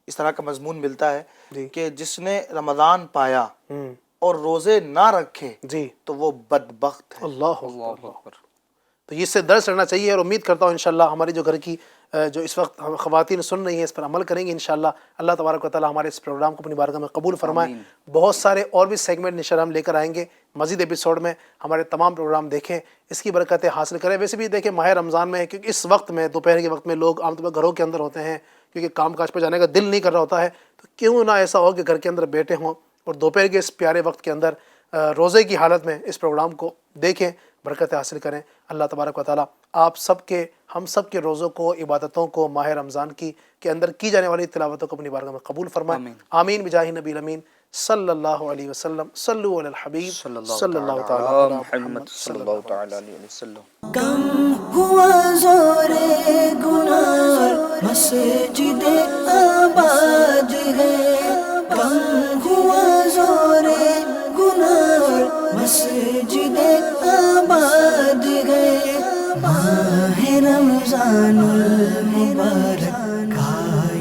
اس طرح کا مضمون ملتا ہے کہ جس نے رمضان پایا اور روزے نہ رکھے جی تو وہ بدبخت ہے۔ اللہ اکبر۔ تو اس سے درس لینا چاہیے، اور امید کرتا ہوں انشاءاللہ ہماری جو گھر کی جو اس وقت خواتین سن رہی ہیں اس پر عمل کریں گے انشاءاللہ۔ اللہ تبارک و تعالیٰ ہمارے اس پروگرام کو اپنی بارگاہ میں قبول فرمائے۔ بہت سارے اور بھی سیگمنٹ انشاءاللہ ہم لے کر آئیں گے مزید ایپیسوڈ میں، ہمارے تمام پروگرام دیکھیں، اس کی برکتیں حاصل کریں۔ ویسے بھی دیکھیں ماہ رمضان میں کیونکہ اس وقت میں دوپہر کے وقت میں لوگ عام طور پر گھروں کے اندر ہوتے ہیں، کیونکہ کام کاج پہ جانے کا دل نہیں کر رہا ہوتا ہے، تو کیوں نہ ایسا ہو کہ گھر کے اندر بیٹھے ہوں اور دوپہر کے اس پیارے وقت کے اندر روزے کی حالت میں اس پروگرام کو دیکھیں، برکتیں حاصل کریں۔ اللہ تبارک و تعالیٰ آپ سب کے، ہم سب کے روزوں کو، عبادتوں کو ماہ رمضان کے اندر کی جانے والی تلاوتوں کو اپنی بارگاہ میں قبول فرمائے۔ آمین بجاہ نبی الامین صلی اللہ علیہ وسلم. صلو علی الحبیب صلی اللہ تعالی علی محمد صلی اللہ تعالی علیہ وسلم. کم ہوا زور گناہ مسجد آباد ہے. کم ہوا زور گناہ مسجد آباد ہے. ماہ رمضان المبارک کا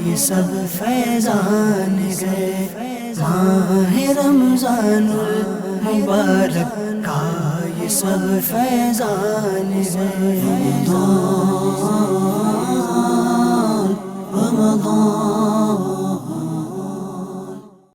یہ سب فیضان گئے. ماہ رمضان المبارک کا یہ سب فیضان گئے. رمضان